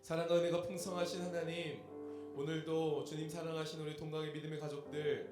사랑과 은혜가 풍성하신 하나님, 오늘도 주님 사랑하신 우리 동강의 믿음의 가족들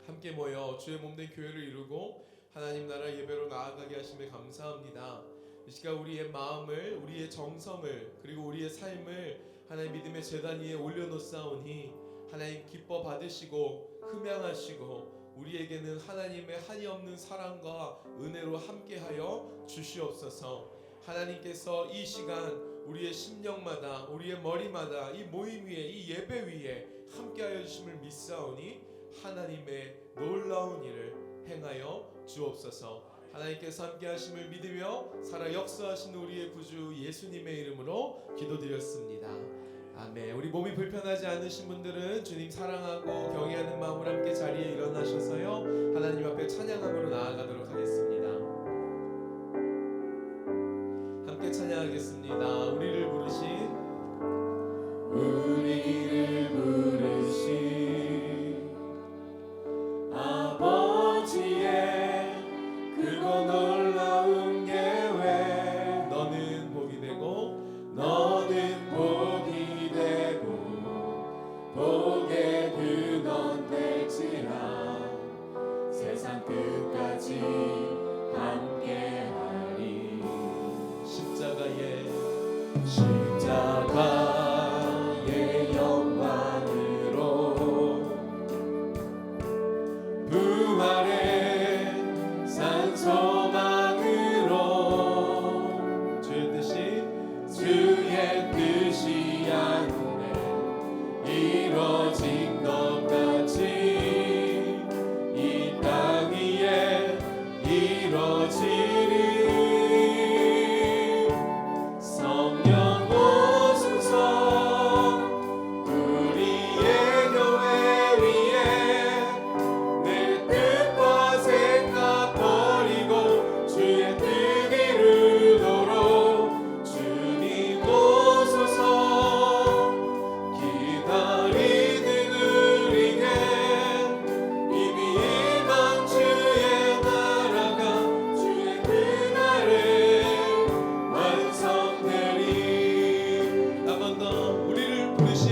함께 모여 주의 몸된 교회를 이루고 하나님 나라 예배로 나아가게 하심에 감사합니다. 이 시간 우리의 마음을, 우리의 정성을, 그리고 우리의 삶을 하나님 믿음의 제단 위에 올려놓사오니 하나님 기뻐 받으시고 흠양하시고 우리에게는 하나님의 한이 없는 사랑과 은혜로 함께하여 주시옵소서. 하나님께서 이 시간 우리의 심령마다, 우리의 머리마다, 이 모임 위에, 이 예배 위에 함께하여 주심을 믿사오니 하나님의 놀라운 일을 행하여 주옵소서. 하나님께서 함께하심을 믿으며 살아 역사하신 우리의 구주 예수님의 이름으로 기도드렸습니다. 아멘. 우리 몸이 불편하지 않으신 분들은 주님 사랑하고 경외하는 마음으로 함께 자리에 일어나셔서요, 하나님 앞에 찬양함으로 나아가도록 하겠습니다. 함께 찬양하겠습니다. 우리를 부르신 아버지의 크고 놀라운 계획, 너는 복이 되고 복의 근원 될지라 세상 끝까지 함께하리. 십자가의 영광으로 부활의 산 소망으로 주의 뜻이 하늘에 이루어진 것 같이 이 땅 위에 이루어지리. 성령 오소서 우리의 교회 위에 내 뜻과 생각 버리고 주의 뜻 이루도록 주님 오소서. 기다리는 우리에게 이미 임한 주의 나라가 주의 그날에 완성되리. 한 번 더 우리를 부르신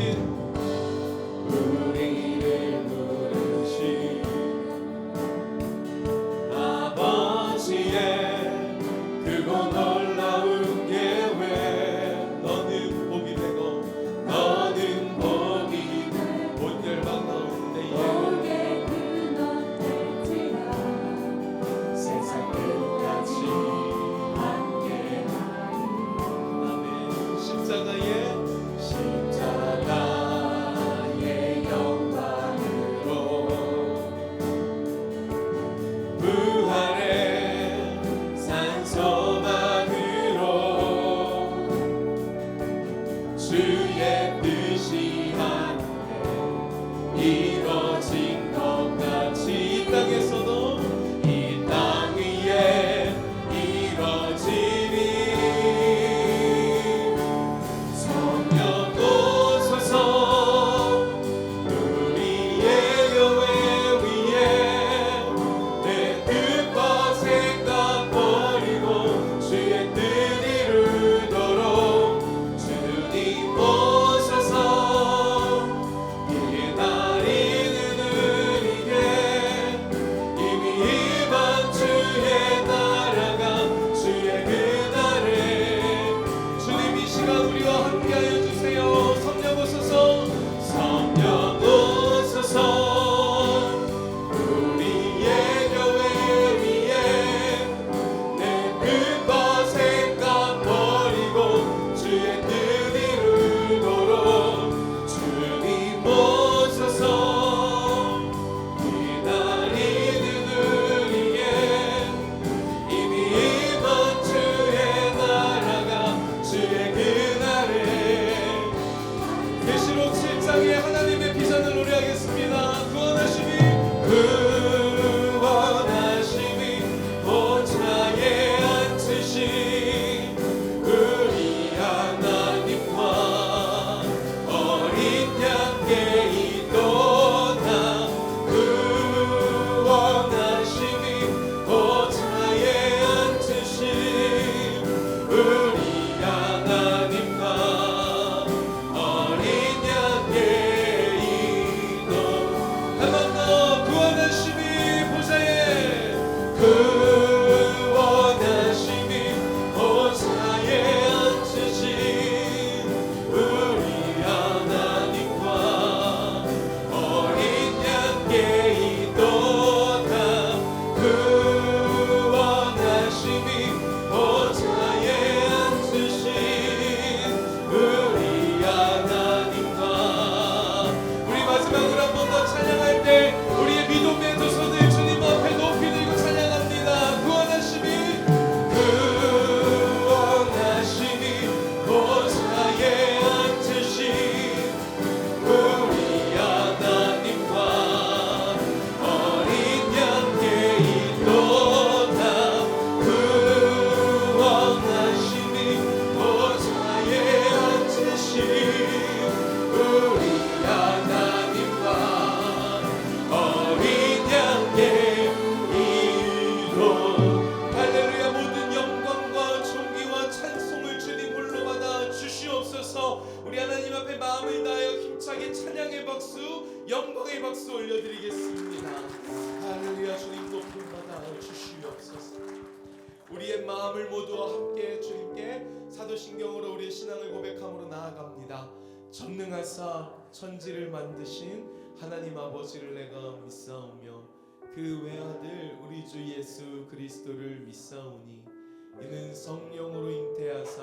아버지의 크고 놀라운 계획, 너는 복이 되고 온 열방 가운데 복의 근원 될지라 세상 끝까지 함께하리. 아멘. 십자가의 영광으로 부활의 산 소망으로 주의 뜻이 하늘에 이루어진 것 같이 이 땅에서도 이 땅 위에 이루어지리. 마음을 다하여 힘차게 찬양의 박수, 영광의 박수 올려드리겠습니다. 할렐루야. 주님 높임 받아 주시옵소서. 우리의 마음을 모두와 함께 주님께 사도신경으로 우리의 신앙을 고백함으로 나아갑니다. 전능하사 천지를 만드신 하나님 아버지를 내가 믿사오며 그 외아들 우리 주 예수 그리스도를 믿사오니 이는 성령으로 잉태하사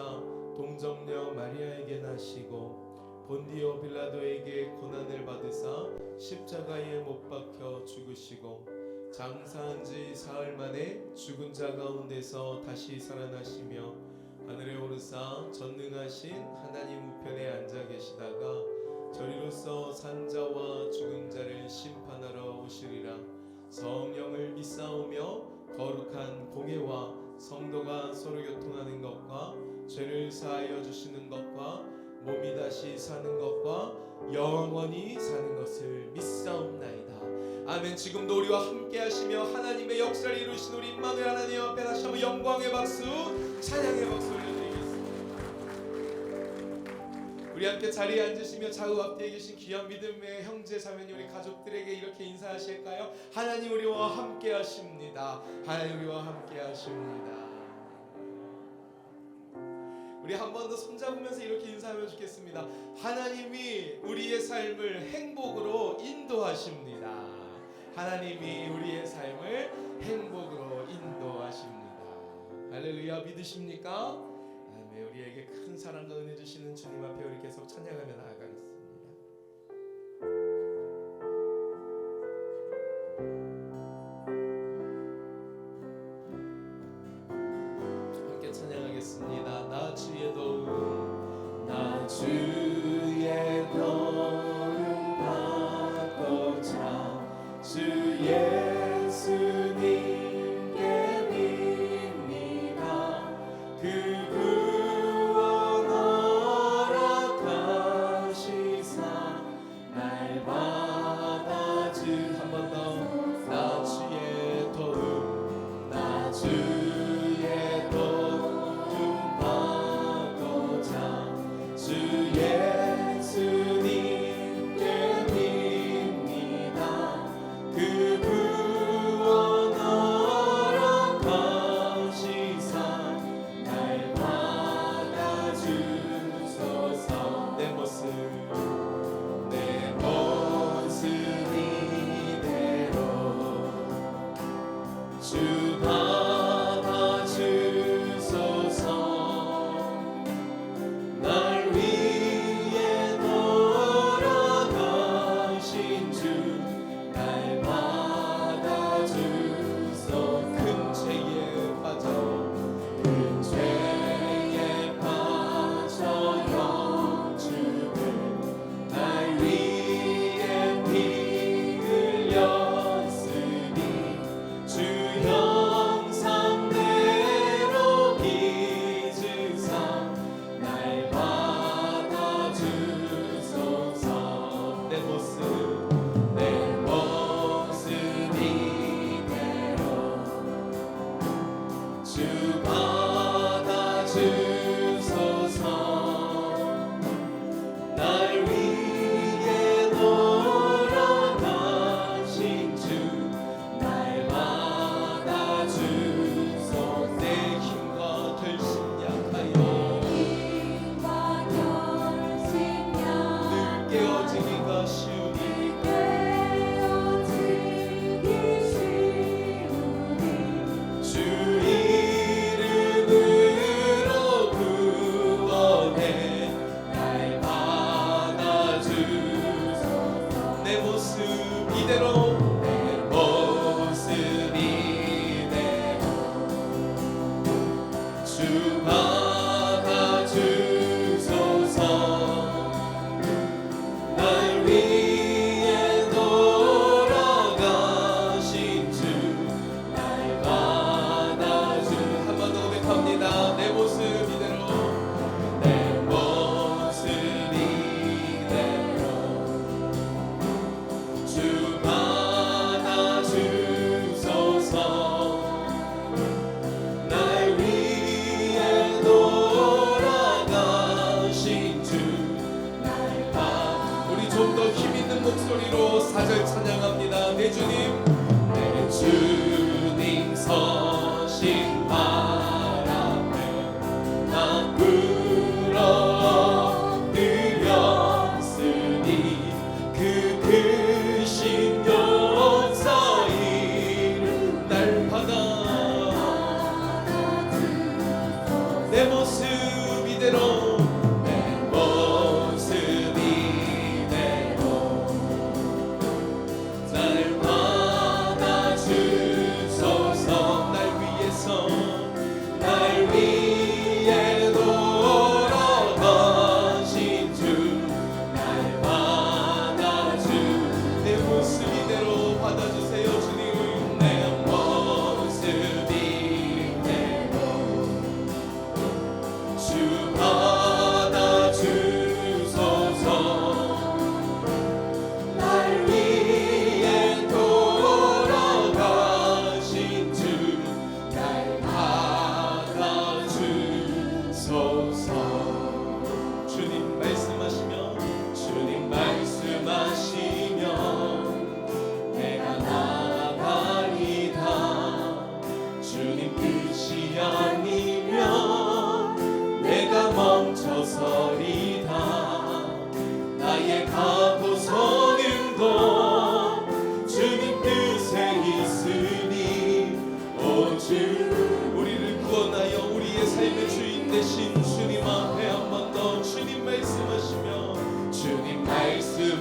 동정녀 마리아에게 나시고 본디오 빌라도에게 고난을 받으사 십자가에 못 박혀 죽으시고 장사한 지 사흘 만에 죽은 자 가운데서 다시 살아나시며 하늘에 오르사 전능하신 하나님 우편에 앉아 계시다가 저리로서 산자와 죽은 자를 심판하러 오시리라. 성령을 믿사오며 거룩한 공예와 성도가 서로 교통하는 것과 죄를 사하여 주시는 것과 몸이 다시 사는 것과 영원히 사는 것을 믿사옵나이다. 아멘. 지금도 우리와 함께 하시며 하나님의 역사를 이루신 우리 임마누엘 하나님 앞에 다시 한번 영광의 박수, 찬양의 박수 올려드리겠습니다. 우리 함께 자리에 앉으시며 좌우 앞뒤에 계신 귀한 믿음의 형제 자매님, 우리 가족들에게 이렇게 인사하실까요? 하나님 우리와 함께 하십니다. 하나님 우리와 함께 하십니다. 우리 한 번 더 손잡으면서 이렇게 인사하면 좋겠습니다. 하나님이 우리의 삶을 행복으로 인도하십니다. 하나님이 우리의 삶을 행복으로 인도하십니다. 할렐루야. 믿으십니까? 아멘. 우리에게 큰 사랑과 은혜 주시는 주님 앞에 우리 계속 찬양하며 나아가겠습니다. 함께 찬양하겠습니다. 나 주의 도움, 나 주의 도움 받고자 주 예수님께 빕니다. 그 구원 허락하시사 날 받아주. 한 번 더. 나 주의 도움, 나 주의 도움 받고자 주 예수님께 빕니다. 그 구원 허락하시사 날 받아주소서. 내 모습 내 모습 이대로 주 받아주소서. 날 위해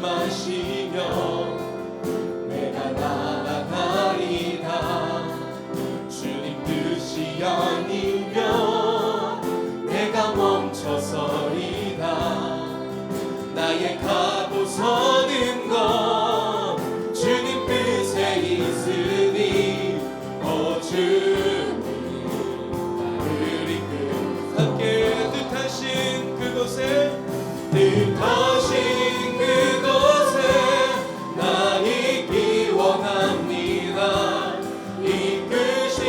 말씀하시며 내가 나아가리다. 주님 뜻이 아니면 내가 멈춰서리다. 나의 가고 서는 것 주님 뜻에 있으니 주님 나를 이끌. 함께 뜻하신 그곳에 나 있기 원합니다. 이끄시는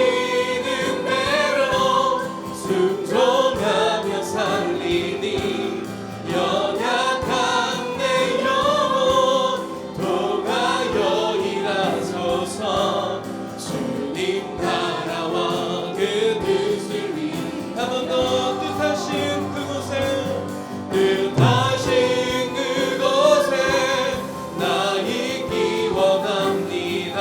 대로 순종하며 살리니 연약한 내 영혼 통하여 일하소서. 주님 나라와 그 뜻을 위해 한 번 더 뜻하신 그곳에 나 있기 원합니다.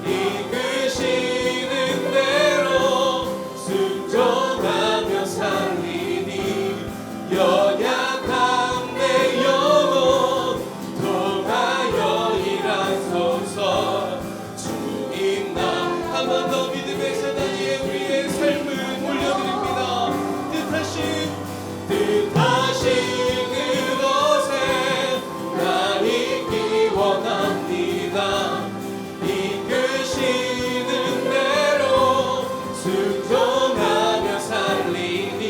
이끄시는 대로 순종하며 살리니 연약한 내 영혼 통하여 일하소서. 주님 나 한 번 더 믿음의 세단위에 우리의 삶을 올려드립니다. 뜻하신 그곳에 나 있기 원합니다. 이끄시는 대로 순종하며 살리니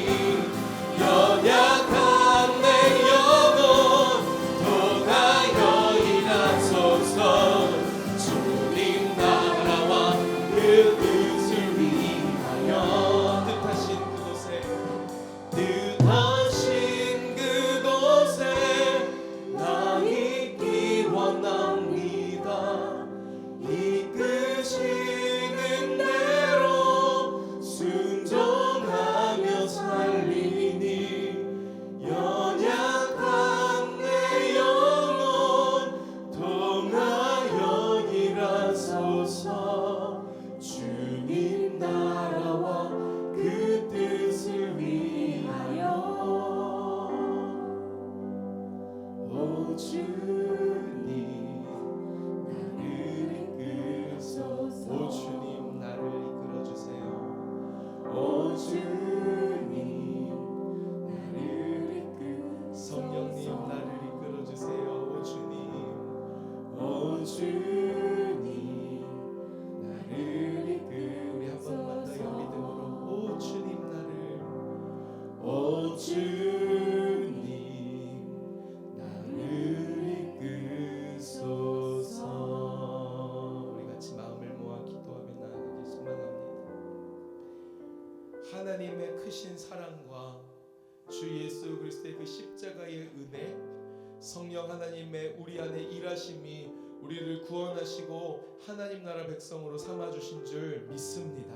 연약한 내 영혼 통하여 일하소서. 주님 나라와 그 뜻을 위하여 뜻하신 그곳에 나 있기 원합니다. 이끄시는 대로 순종하며 살리니 연약한 내 영혼 통하여 일하소서. 주님 나라와 그 뜻을 위하여 오 주님 나를 이끌소서. 오 주님 나를 이끌어주세요. 오 주님 나를 이끌소서. 성령님 나를 이끌어주세요. 오 주님 오 주님 나를 이끌. 우리 한 번만 더요 믿음으로 오 주님 나를 오 주님 나를 이끌소서. 우리 같이 마음을 모아 기도하며 나아가기 소망합니다. 하나님의 크신 사랑과 주 예수 그리스도의 그 십자가의 은혜, 성령 하나님의 우리 안에 일하심이 우리를 구원하시고 하나님 나라 백성으로 삼아주신 줄 믿습니다.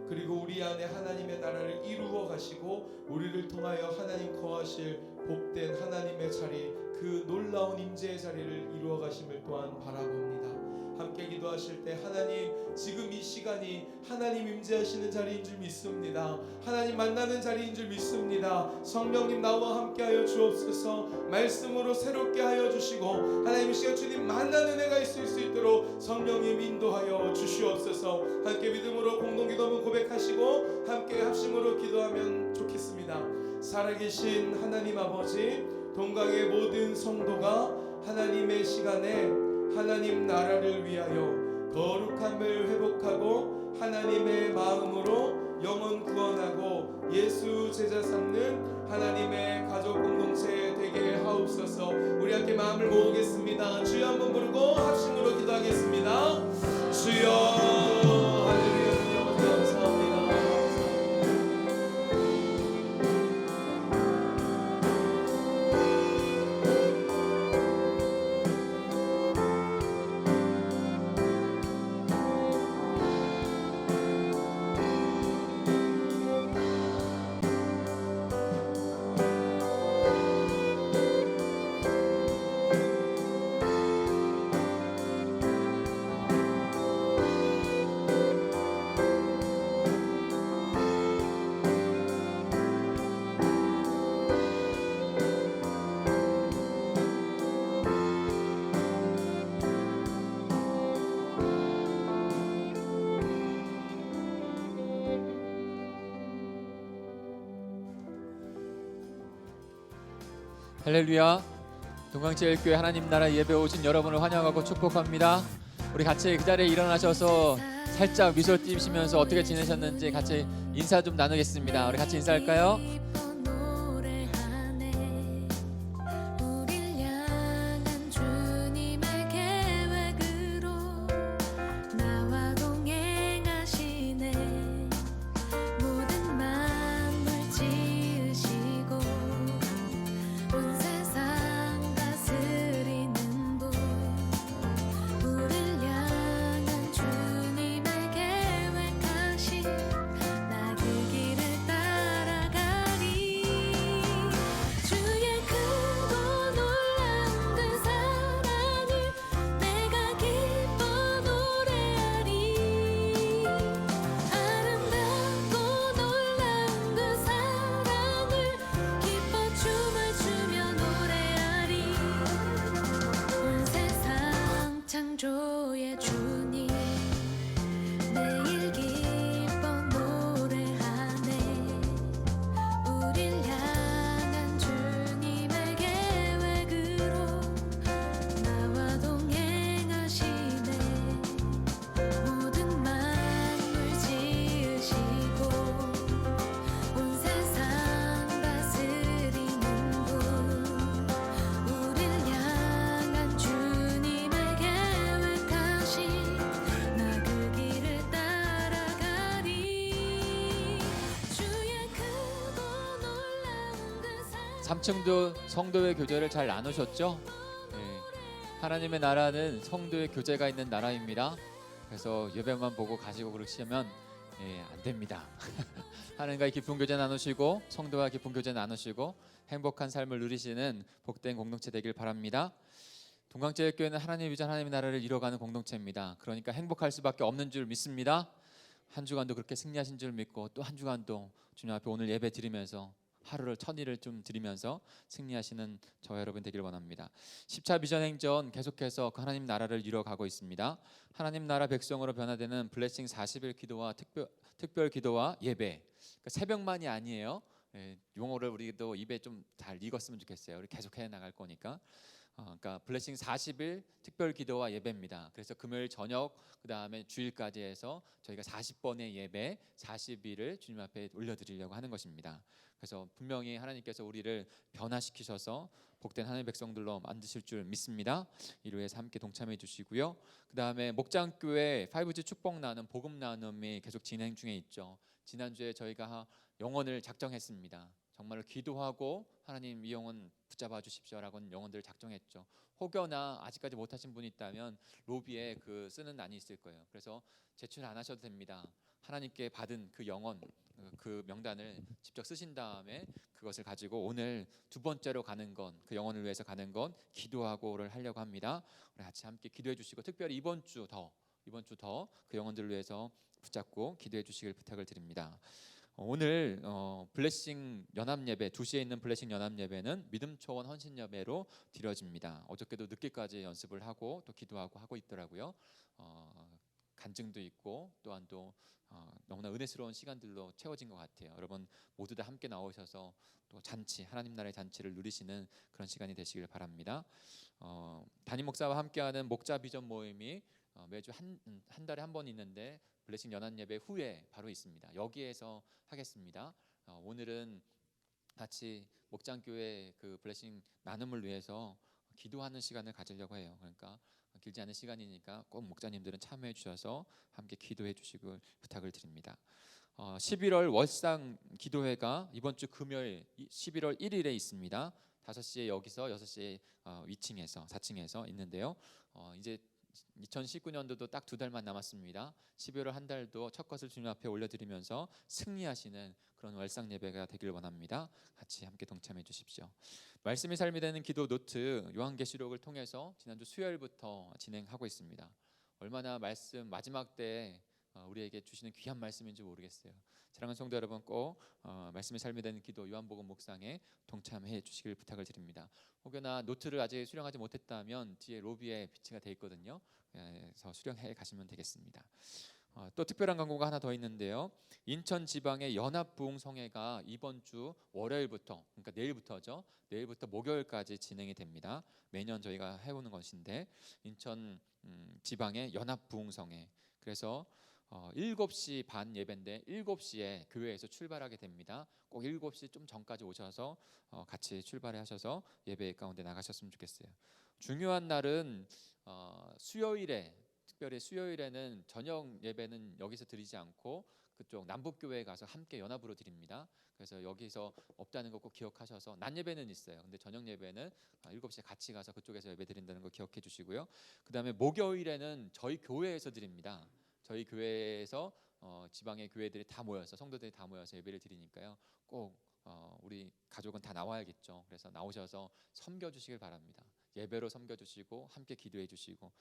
그리고 우리 안에 하나님의 나라를 이루어 가시고 우리를 통하여 하나님 거하실 복된 하나님의 자리, 그 놀라운 임재의 자리를 이루어 가심을 또한 바라봅니다. 함께 기도하실 때 하나님 지금 이 시간이 하나님 임재하시는 자리인 줄 믿습니다. 하나님 만나는 자리인 줄 믿습니다. 성령님 나와 함께하여 주옵소서. 말씀으로 새롭게 하여 주시고 하나님 이 시간 주님 만나는 은혜가 있을 수 있도록 성령님 인도하여 주시옵소서. 함께 믿음으로 공동기도문 고백하시고 함께 합심으로 기도하면 좋겠습니다. 살아계신 하나님 아버지, 동강의 모든 성도가 하나님의 시간에 하나님 나라를 위하여 거룩함을 회복하고 하나님의 마음으로 영혼 구원하고 예수 제자 삼는 하나님의 가족 공동체 되게 하옵소서. 우리 함께 마음을 모으겠습니다. 주여 한번 부르고 합심으로 기도하겠습니다. 주여 할렐루야. 감사합니다. 할렐루야. 동강제일교회 하나님 나라 예배 오신 여러분을 환영하고 축복합니다. 우리 같이 그 자리에 일어나셔서 살짝 미소 띄우시면서 어떻게 지내셨는지 같이 인사 좀 나누겠습니다. 우리 같이 인사할까요? 창조의 주님 매일 기뻐 노래하네 우릴 향한 주님의 계획으로 나와 동행하시네 모든 만물 지으시고 온 세상 다스리는 분 우릴 향한 주님의 나 그 길을 따라가리 주의 크고 놀라운 그 사랑 3층도 성도의 교제를 잘 나누셨죠? 네. 하나님의 나라는 성도의 교제가 있는 나라입니다. 그래서 예배만 보고 가시고 그러시면 안 됩니다. 하나님과의 깊은 교제 나누시고 성도와 깊은 교제 나누시고 행복한 삶을 누리시는 복된 공동체 되길 바랍니다. 동강제일교회는 하나님의 비전 하나님의 나라를 이뤄가는 공동체입니다. 그러니까 행복할 수밖에 없는 줄 믿습니다. 한 주간도 그렇게 승리하신 줄 믿고 또 한 주간도 주님 앞에 오늘 예배 드리면서 하루를 천일을 좀 드리면서 승리하시는 저와 여러분 되길 원합니다. 10차 비전 행전 계속해서 그 하나님 나라를 이뤄가고 있습니다. 하나님 나라 백성으로 변화되는 블레싱 40일 기도와 특별 기도와 예배. 그러니까 새벽만이 아니에요. 용어를 우리도 입에 좀 잘 익었으면 좋겠어요. 우리 계속해 나갈 거니까. 그러니까 블레싱 40일 특별 기도와 예배입니다. 그래서 금요일 저녁 그다음에 주일까지 해서 저희가 40번의 예배 40일을 주님 앞에 올려드리려고 하는 것입니다. 그래서 분명히 하나님께서 우리를 변화시키셔서 복된 하나님의 백성들로 만드실 줄 믿습니다. 이루에서 함께 동참해 주시고요. 그다음에 목장교회 5G 축복 나눔 복음 나눔이 계속 진행 중에 있죠. 지난주에 저희가 영혼을 작정했습니다. 정말로 기도하고 하나님 이 영혼 붙잡아 주십시오라고 영혼들을 작정했죠. 혹여나 아직까지 못하신 분이 있다면 로비에 그 쓰는 난이 있을 거예요. 그래서 제출 안 하셔도 됩니다. 하나님께 받은 그 영혼 그 명단을 직접 쓰신 다음에 그것을 가지고 오늘 두 번째로 가는 건 그 영혼을 위해서 가는 건 기도하고를 하려고 합니다. 우리 같이 함께 기도해 주시고 특별히 이번 주 더 그 영혼들을 위해서 붙잡고 기도해 주시길 부탁을 드립니다. 오늘 블레싱 연합 예배 2시에 있는 블레싱 연합 예배는 믿음 초원 헌신 예배로 드려집니다. 어저께도 늦게까지 연습을 하고 또 기도하고 하고 있더라고요. 간증도 있고 또한 또 너무나 은혜스러운 시간들로 채워진 것 같아요. 여러분 모두 다 함께 나오셔서 또 잔치 하나님 나라의 잔치를 누리시는 그런 시간이 되시길 바랍니다. 담임 목사와 함께하는 목자 비전 모임이 매주 한 달에 한 번 있는데 블레싱 연합 예배 후에 바로 있습니다. 여기에서 하겠습니다. 오늘은 같이 목장교회 그 블레싱 나눔을 위해서 기도하는 시간을 가지려고 해요. 그러니까 길지 않은 시간이니까 꼭 목자님들은 참여해 주셔서 함께 기도해 주시길 부탁을 드립니다. 11월 월상 기도회가 이번 주 금요일 11월 1일에 있습니다. 5시에 여기서 6시에 2층에서 4층에서 있는데요. 이제 2019년도도 딱 2달만 남았습니다. 12월 한 달도 첫 것을 주님 앞에 올려드리면서 승리하시는 그런 월상 예배가 되길 원합니다. 같이 함께 동참해 주십시오. 말씀이 삶이 되는 기도 노트 요한계시록을 통해서 지난주 수요일부터 진행하고 있습니다. 얼마나 말씀 마지막 때 우리에게 주시는 귀한 말씀인지 모르겠어요. 사랑하는 성도 여러분 꼭 말씀이 삶이 되는 기도 요한복음 묵상에 동참해 주시길 부탁을 드립니다. 혹여나 노트를 아직 수령하지 못했다면 뒤에 로비에 비치가 되어 있거든요. 그래서 수령해 가시면 되겠습니다. 또 특별한 광고가 하나 더 있는데요. 인천 지방의 연합부흥성회가 이번 주 월요일부터, 그러니까 내일부터죠. 내일부터 목요일까지 진행이 됩니다. 매년 저희가 해오는 것인데 인천 지방의 연합부흥성회. 그래서 7시 반 예배인데 7시에 교회에서 출발하게 됩니다. 꼭 7시 좀 전까지 오셔서 같이 출발하셔서 예배 가운데 나가셨으면 좋겠어요. 중요한 날은 수요일에, 특별히 수요일에는 저녁 예배는 여기서 드리지 않고 그쪽 남북교회에 가서 함께 연합으로 드립니다. 그래서 여기서 없다는 거 꼭 기억하셔서 낮 예배는 있어요. 근데 저녁 예배는 7시에 같이 가서 그쪽에서 예배 드린다는 거 기억해 주시고요. 그다음에 목요일에는 저희 교회에서 드립니다. 저희 교회에서 지방의 교회들이 다 모여서 성도들이 다 모여서 예배를 드리니까요. 꼭 우리 가족은 다 나와야겠죠. 그래서 나오셔서 섬겨 주시길 바랍니다. 예배로 섬겨 주시고 함께 기도해 주시고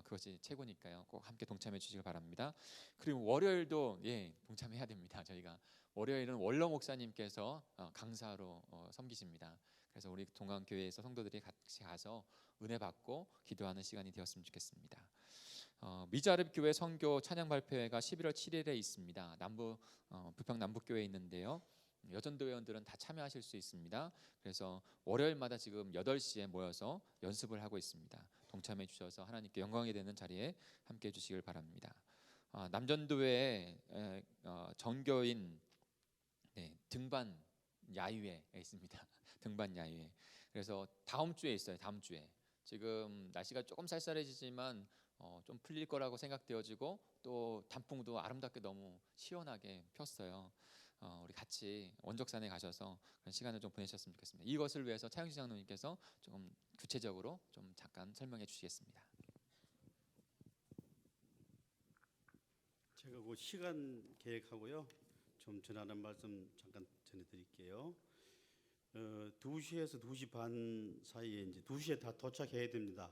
그것이 최고니까요. 꼭 함께 동참해 주시길 바랍니다. 그리고 월요일도 동참해야 됩니다. 저희가 월요일은 원로 목사님께서 강사로 섬기십니다. 그래서 우리 동강교회에서 성도들이 같이 가서 은혜 받고 기도하는 시간이 되었으면 좋겠습니다. 미자릅 교회 선교 찬양 발표회가 11월 7일에 있습니다. 부평 남북교회에 있는데요. 여전도 회원들은 다 참여하실 수 있습니다. 그래서 월요일마다 지금 8시에 모여서 연습을 하고 있습니다. 동참해 주셔서 하나님께 영광이 되는 자리에 함께 해 주시길 바랍니다. 남전도회에 정교인 등반 야유회 있습니다. 등반 야유회. 그래서 다음 주에 있어요. 다음 주에. 지금 날씨가 조금 쌀쌀해지지만 좀 풀릴 거라고 생각되어지고 또 단풍도 아름답게 너무 시원하게 폈어요. 우리 같이 원적산에 가셔서 그런 시간을 좀 보내셨으면 좋겠습니다. 이것을 위해서 차영식 장로님께서 조금 구체적으로 좀 잠깐 설명해 주시겠습니다. 제가 그 시간 계획하고요. 좀 전하는 말씀 잠깐 전해드릴게요. 2시에서 2시 반 사이에 이제 2시에 다 도착해야 됩니다.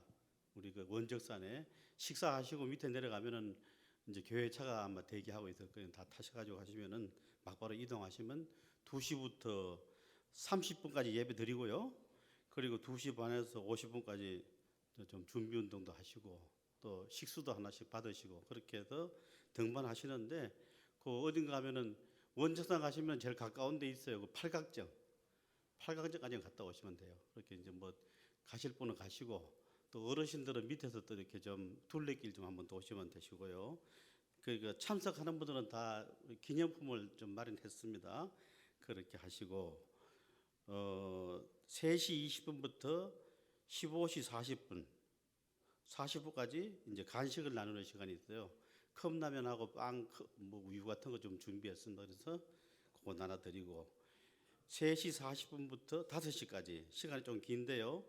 우리 그 원적산에 식사하시고 밑에 내려가면은 이제 교회 차가 아마 대기하고 있을 거예요. 다 타셔가지고 가시면은 막바로 이동하시면 2시부터 30분까지 예배 드리고요. 그리고 2시 반에서 50분까지 좀 준비 운동도 하시고 또 식수도 하나씩 받으시고 그렇게 해서 등반하시는데 그 어딘가 가면은 원적산 가시면 제일 가까운 데 있어요. 그 팔각정까지 갔다 오시면 돼요. 그렇게 이제 뭐 가실 분은 가시고 또 어르신들은 밑에서 또 이렇게 좀 둘레길 좀 한번 도시면 되시고요. 그 참석하는 분들은 다 기념품을 좀 마련했습니다. 그렇게 하시고 3시 20분부터 15시 40분까지 이제 간식을 나누는 시간이 있어요. 컵라면하고 빵, 뭐 우유 같은 거 좀 준비했습니다. 그래서 그거 나눠드리고 3시 40분부터 5시까지 시간이 좀 긴데요.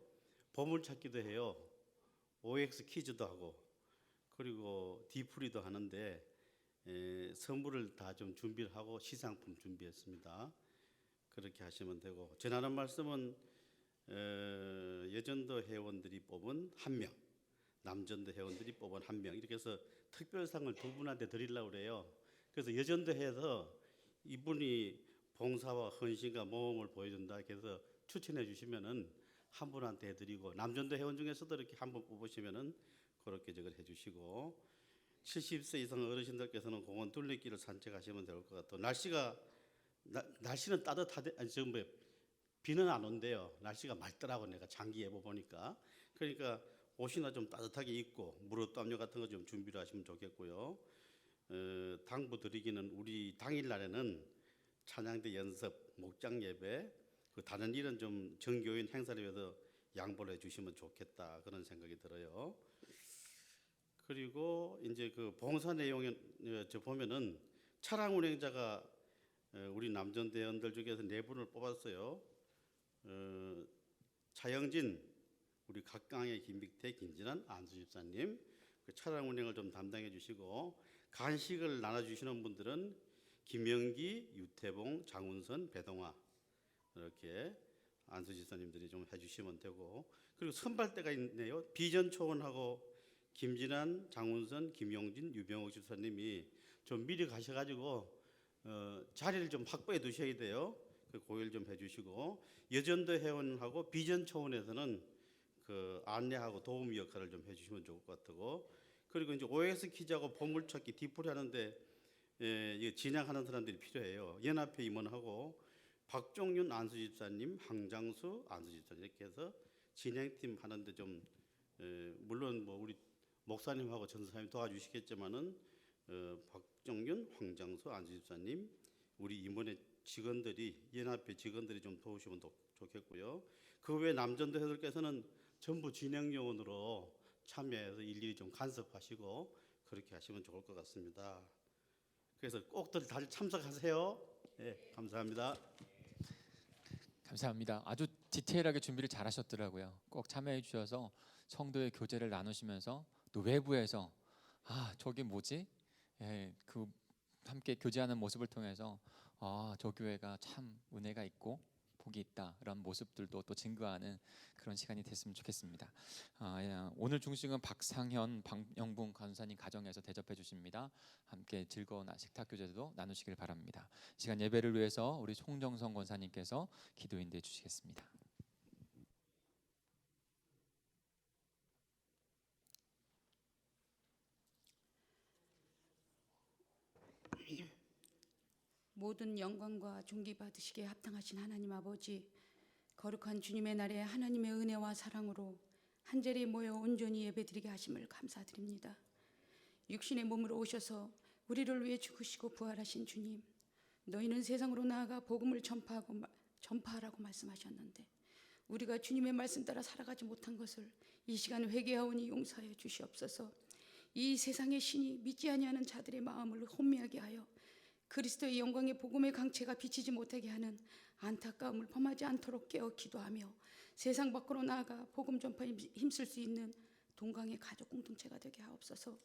보물찾기도 해요. OX 퀴즈도 하고 그리고 디프리도 하는데 선물을 다 좀 준비를 하고 시상품 준비했습니다. 그렇게 하시면 되고 전하는 말씀은 여전도 회원들이 뽑은 1명, 남전도 회원들이 뽑은 1명 이렇게 해서 특별상을 2분한테 드리려고 그래요. 그래서 여전도회에서 이분이 봉사와 헌신과 모험을 보여준다 해서 추천해 주시면은 한 분한테 해드리고 남전도 회원 중에서도 이렇게 한 분 뽑으시면은 그렇게 저걸 해주시고 70세 이상 어르신들께서는 공원 둘레길을 산책하시면 될 것 같고 날씨는 따뜻하대 아니 지금 뭐 비는 안 온대요. 날씨가 맑더라고 내가 장기 예보 보니까 그러니까 옷이나 좀 따뜻하게 입고 무릎 담요 같은 거 좀 준비를 하시면 좋겠고요. 당부 드리기는 우리 당일 날에는 찬양대 연습, 목장 예배, 그 다른 일은 좀 정교인 행사를 위해서 양보를 해주시면 좋겠다 그런 생각이 들어요. 그리고 이제 그 봉사 내용에 저 보면은 차량 운행자가 우리 남전대원들 중에서 4분을 뽑았어요. 차영진, 우리 각강의 김빅태, 김진환, 안수 집사님 그 차량 운행을 좀 담당해 주시고 간식을 나눠주시는 분들은 김영기, 유태봉, 장운선, 배동아 이렇게 안수 집사님들이 좀 해주시면 되고 그리고 선발대가 있네요. 비전 초원하고 김진환, 장운선, 김용진, 유병옥 집사님이 좀 미리 가셔가지고 자리를 좀 확보해 두셔야 돼요. 그 고일 좀 해주시고 여전도 회원하고 비전 초원에서는 그 안내하고 도움 역할을 좀 해주시면 좋을 것 같고 그리고 이제 OX 퀴즈하고 보물찾기 뒷풀이 하는데 이거 진행하는 사람들이 필요해요. 연합회 임원하고 박종윤 안수집사님, 황장수 안수집사님 이렇게 해서 진행팀 하는데 좀 물론 뭐 우리 목사님하고 전사님 도와주시겠지만은 박종윤, 황장수 안수집사님 우리 임원의 직원들이 연합회 직원들이 좀 도우시면 좋겠고요. 그 외 남전도 회들께서는 전부 진행 요원으로 참여해서 일일이 좀 간섭하시고 그렇게 하시면 좋을 것 같습니다. 그래서 꼭들 다들 참석하세요. 네, 감사합니다. 감사합니다. 아주 디테일하게 준비를 잘하셨더라고요. 꼭 참여해 주셔서 성도의 교제를 나누시면서 또 외부에서 저게 뭐지? 그 함께 교제하는 모습을 통해서 저 교회가 참 은혜가 있고 복이 있다 이런 모습들도 또 증거하는 그런 시간이 됐으면 좋겠습니다. 오늘 중심은 박상현, 박영붕 간사님 가정에서 대접해 주십니다. 함께 즐거운 식탁 교제도 나누시길 바랍니다. 시간 예배를 위해서 우리 송정성 권사님께서 기도 인도해 주시겠습니다. 모든 영광과 존귀 받으시기에 합당하신 하나님 아버지, 거룩한 주님의 날에 하나님의 은혜와 사랑으로 한자리에 모여 온전히 예배드리게 하심을 감사드립니다. 육신의 몸으로 오셔서 우리를 위해 죽으시고 부활하신 주님, 너희는 세상으로 나아가 복음을 전파하라고 말씀하셨는데 우리가 주님의 말씀 따라 살아가지 못한 것을 이 시간 회개하오니 용서하여 주시옵소서. 이 세상의 신이 믿지 아니하는 자들의 마음을 혼미하게 하여 그리스도의 영광의 복음의 강체가 비치지 못하게 하는 안타까움을 범하지 않도록 깨어 기도하며 세상 밖으로 나아가 복음 전파에 힘쓸 수 있는 동강의 가족 공동체가 되게 하옵소서.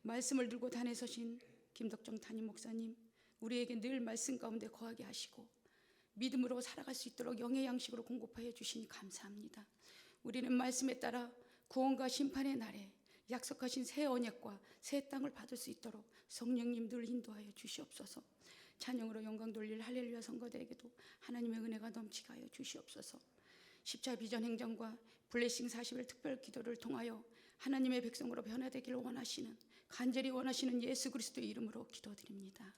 말씀을 들고 단에 서신 김덕정 담임 목사님, 우리에게 늘 말씀 가운데 거하게 하시고 믿음으로 살아갈 수 있도록 영의 양식으로 공급하여 주시니 감사합니다. 우리는 말씀에 따라 구원과 심판의 날에 약속하신 새 언약과 새 땅을 받을 수 있도록 성령님 늘 인도하여 주시옵소서. 찬양으로 영광 돌릴 할렐루야 성가대에게도 하나님의 은혜가 넘치게 하여 주시옵소서. 십자 비전 행정과 블레싱 40일 특별 기도를 통하여 하나님의 백성으로 변화되기를 원하시는, 간절히 원하시는 예수 그리스도의 이름으로 기도드립니다.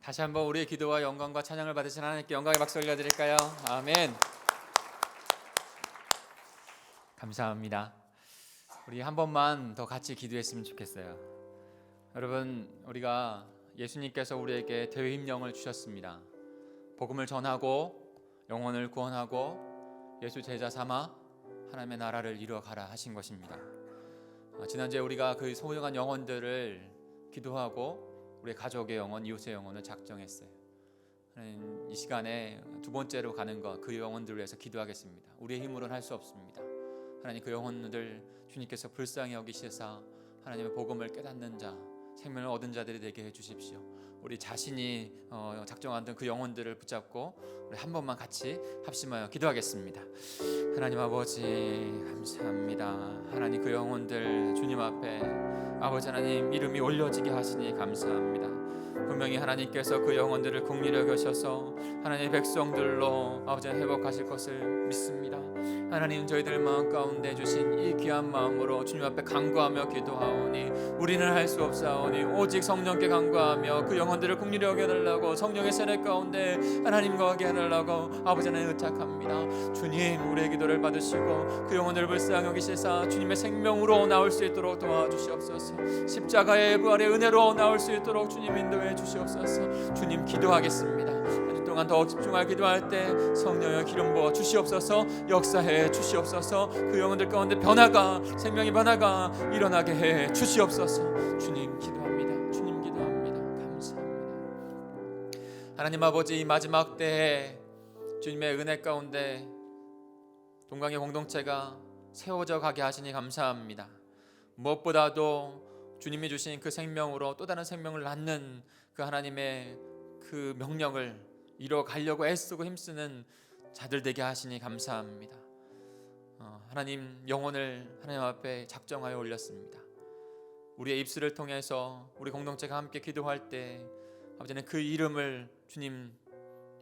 다시 한번 우리의 기도와 영광과 찬양을 받으신 하나님께 영광의 박수 올려드릴까요? 아멘. 감사합니다. 우리 한 번만 더 같이 기도했으면 좋겠어요. 여러분, 우리가 예수님께서 우리에게 대임령을 주셨습니다. 복음을 전하고 영혼을 구원하고 예수 제자 삼아 하나님의 나라를 이루어가라 하신 것입니다. 지난주에 우리가 그 소중한 영혼들을 기도하고 우리 가족의 영혼, 이웃의 영혼을 작정했어요. 이 시간에 두 번째로 가는 것, 그 영혼들을 위해서 기도하겠습니다. 우리의 힘으로는 할 수 없습니다. 하나님, 그 영혼들 주님께서 불쌍히 여기시사 하나님의 복음을 깨닫는 자, 생명을 얻은 자들이 되게 해주십시오. 우리 자신이 작정한 그 영혼들을 붙잡고 우리 한 번만 같이 합심하여 기도하겠습니다. 하나님 아버지 감사합니다. 하나님, 그 영혼들 주님 앞에 아버지 하나님 이름이 올려지게 하시니 감사합니다. 분명히 하나님께서 그 영혼들을 긍휼히 여겨셔서 하나님의 백성들로 아버지 회복하실 것을 믿습니다. 하나님, 저희들 마음 가운데 주신 이 귀한 마음으로 주님 앞에 간구하며 기도하오니 우리는 할 수 없사오니 오직 성령께 간구하며 그 영혼들을 긍휼히 여겨달라고 성령의 세례 가운데 하나님과 하게 해달라고 아버지 하나님 의탁합니다. 주님, 우리의 기도를 받으시고 그 영혼들을 불쌍히 여기시사 주님의 생명으로 나올 수 있도록 도와주시옵소서. 십자가의 부활의 은혜로 나올 수 있도록 주님 인도해 주시옵소서. 주님, 기도하겠습니다. 한 주 동안 더 집중하여 기도할 때 성령의 기름 부어 주시옵소서. 역사해 주시옵소서. 그 영혼들 가운데 변화가, 생명의 변화가 일어나게 해 주시옵소서. 주님 기도합니다. 주님 기도합니다. 감사합니다. 하나님 아버지, 이 마지막 때에 주님의 은혜 가운데 동강의 공동체가 세워져 가게 하시니 감사합니다. 무엇보다도 주님이 주신 그 생명으로 또 다른 생명을 낳는 그 하나님의 그 명령을 이뤄 가려고 애쓰고 힘쓰는 자들 되게 하시니 감사합니다. 하나님, 영혼을 하나님 앞에 작정하여 올렸습니다. 우리의 입술을 통해서 우리 공동체가 함께 기도할 때 아버지는 그 이름을 주님